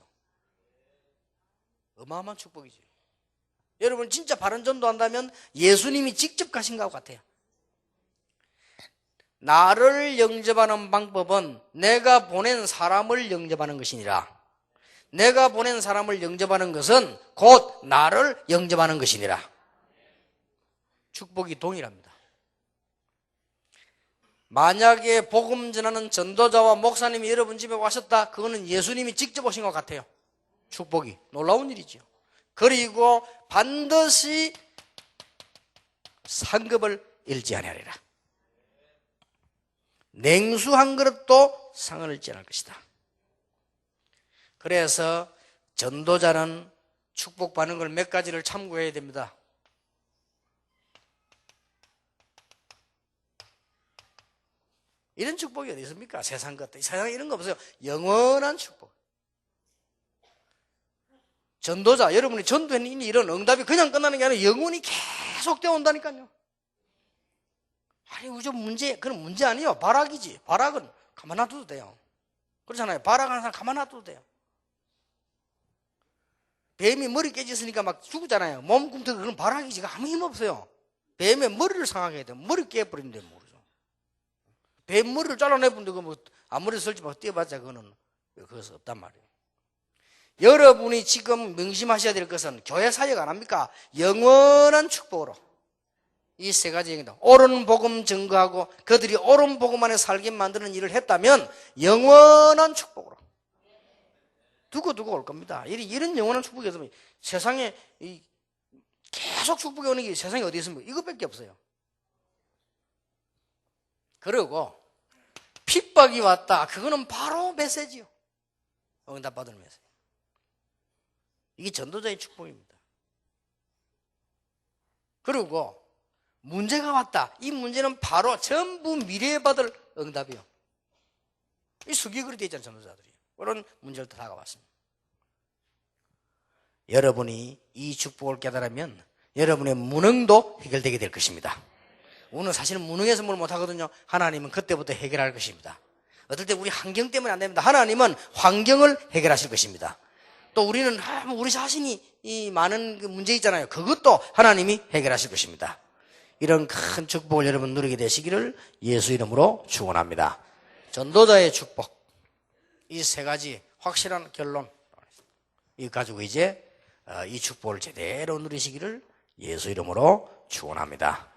어마어마한 축복이죠. 여러분 진짜 바른 전도한다면 예수님이 직접 가신 것 같아요. 나를 영접하는 방법은 내가 보낸 사람을 영접하는 것이니라. 내가 보낸 사람을 영접하는 것은 곧 나를 영접하는 것이니라. 축복이 동일합니다. 만약에 복음 전하는 전도자와 목사님이 여러분 집에 오셨다, 그거는 예수님이 직접 오신 것 같아요. 축복이 놀라운 일이죠. 그리고 반드시 상급을 잃지 아니하리라. 냉수 한 그릇도 상을 잃지 않을 것이다. 그래서 전도자는 축복받는 걸 몇 가지를 참고해야 됩니다. 이런 축복이 어디 있습니까? 세상 것들, 세상에 이런 거 없어요. 영원한 축복. 전도자, 여러분이 전도했는 이런 응답이 그냥 끝나는 게 아니라 영원히 계속 되어 온다니까요. 아니, 우주 문제, 그건 문제 아니에요. 발악이지. 발악은 가만 놔둬도 돼요. 그렇잖아요. 발악하는 사람 가만 놔둬도 돼요. 뱀이 머리 깨졌으니까 막 죽잖아요. 몸꿈틀, 그건 발악이지. 아무 힘 없어요. 뱀의 머리를 상하게 해야 돼요. 머리 깨버리면 돼요. 모르죠. 뱀 머리를 잘라내본데, 그 뭐, 아무리 설치 막 뛰어봤자 그거는, 그것은 없단 말이에요. 여러분이 지금 명심하셔야 될 것은 교회 사역 안 합니까? 영원한 축복으로. 이 세 가지 얘기입니다. 옳은 복음 증거하고 그들이 옳은 복음 안에 살게 만드는 일을 했다면 영원한 축복으로. 두고 올 겁니다. 이런 영원한 축복이 있으면 세상에 계속 축복이 오는 게 세상에 어디 있습니까? 이것밖에 없어요. 그리고 핍박이 왔다. 그거는 바로 메시지요. 응답받을 메시지. 이게 전도자의 축복입니다. 그리고 문제가 왔다. 이 문제는 바로 전부 미래에 받을 응답이요. 이 수기글이 되어 있잖아요, 전도자들이. 그런 문제를 다가왔습니다. 여러분이 이 축복을 깨달으면 여러분의 무능도 해결되게 될 것입니다. 우리는 사실은 무능해서 뭘 못하거든요. 하나님은 그때부터 해결할 것입니다. 어떨 때 우리 환경 때문에 안 됩니다. 하나님은 환경을 해결하실 것입니다. 또 우리는 우리 자신이 이 많은 그 문제 있잖아요. 그것도 하나님이 해결하실 것입니다. 이런 큰 축복을 여러분 누리게 되시기를 예수 이름으로 축원합니다. 전도자의 축복, 이 세 가지 확실한 결론, 이 가지고 이제 이 축복을 제대로 누리시기를 예수 이름으로 축원합니다.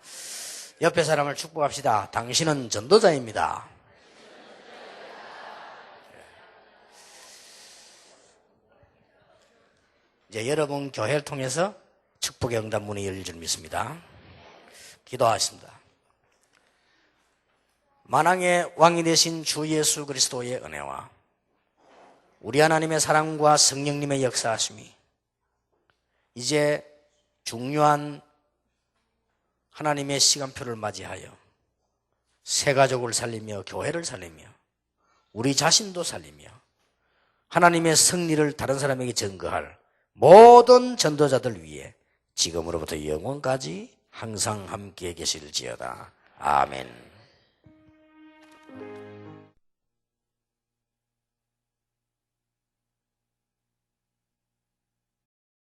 옆에 사람을 축복합시다. 당신은 전도자입니다. 이제 여러분 교회를 통해서 축복의 응답 문이 열릴 줄 믿습니다. 기도하겠습니다. 만왕의 왕이 되신 주 예수 그리스도의 은혜와 우리 하나님의 사랑과 성령님의 역사하심이 이제 중요한 하나님의 시간표를 맞이하여 새 가족을 살리며 교회를 살리며 우리 자신도 살리며 하나님의 승리를 다른 사람에게 증거할 모든 전도자들 위해 지금으로부터 영원까지 항상 함께 계실지어다. 아멘.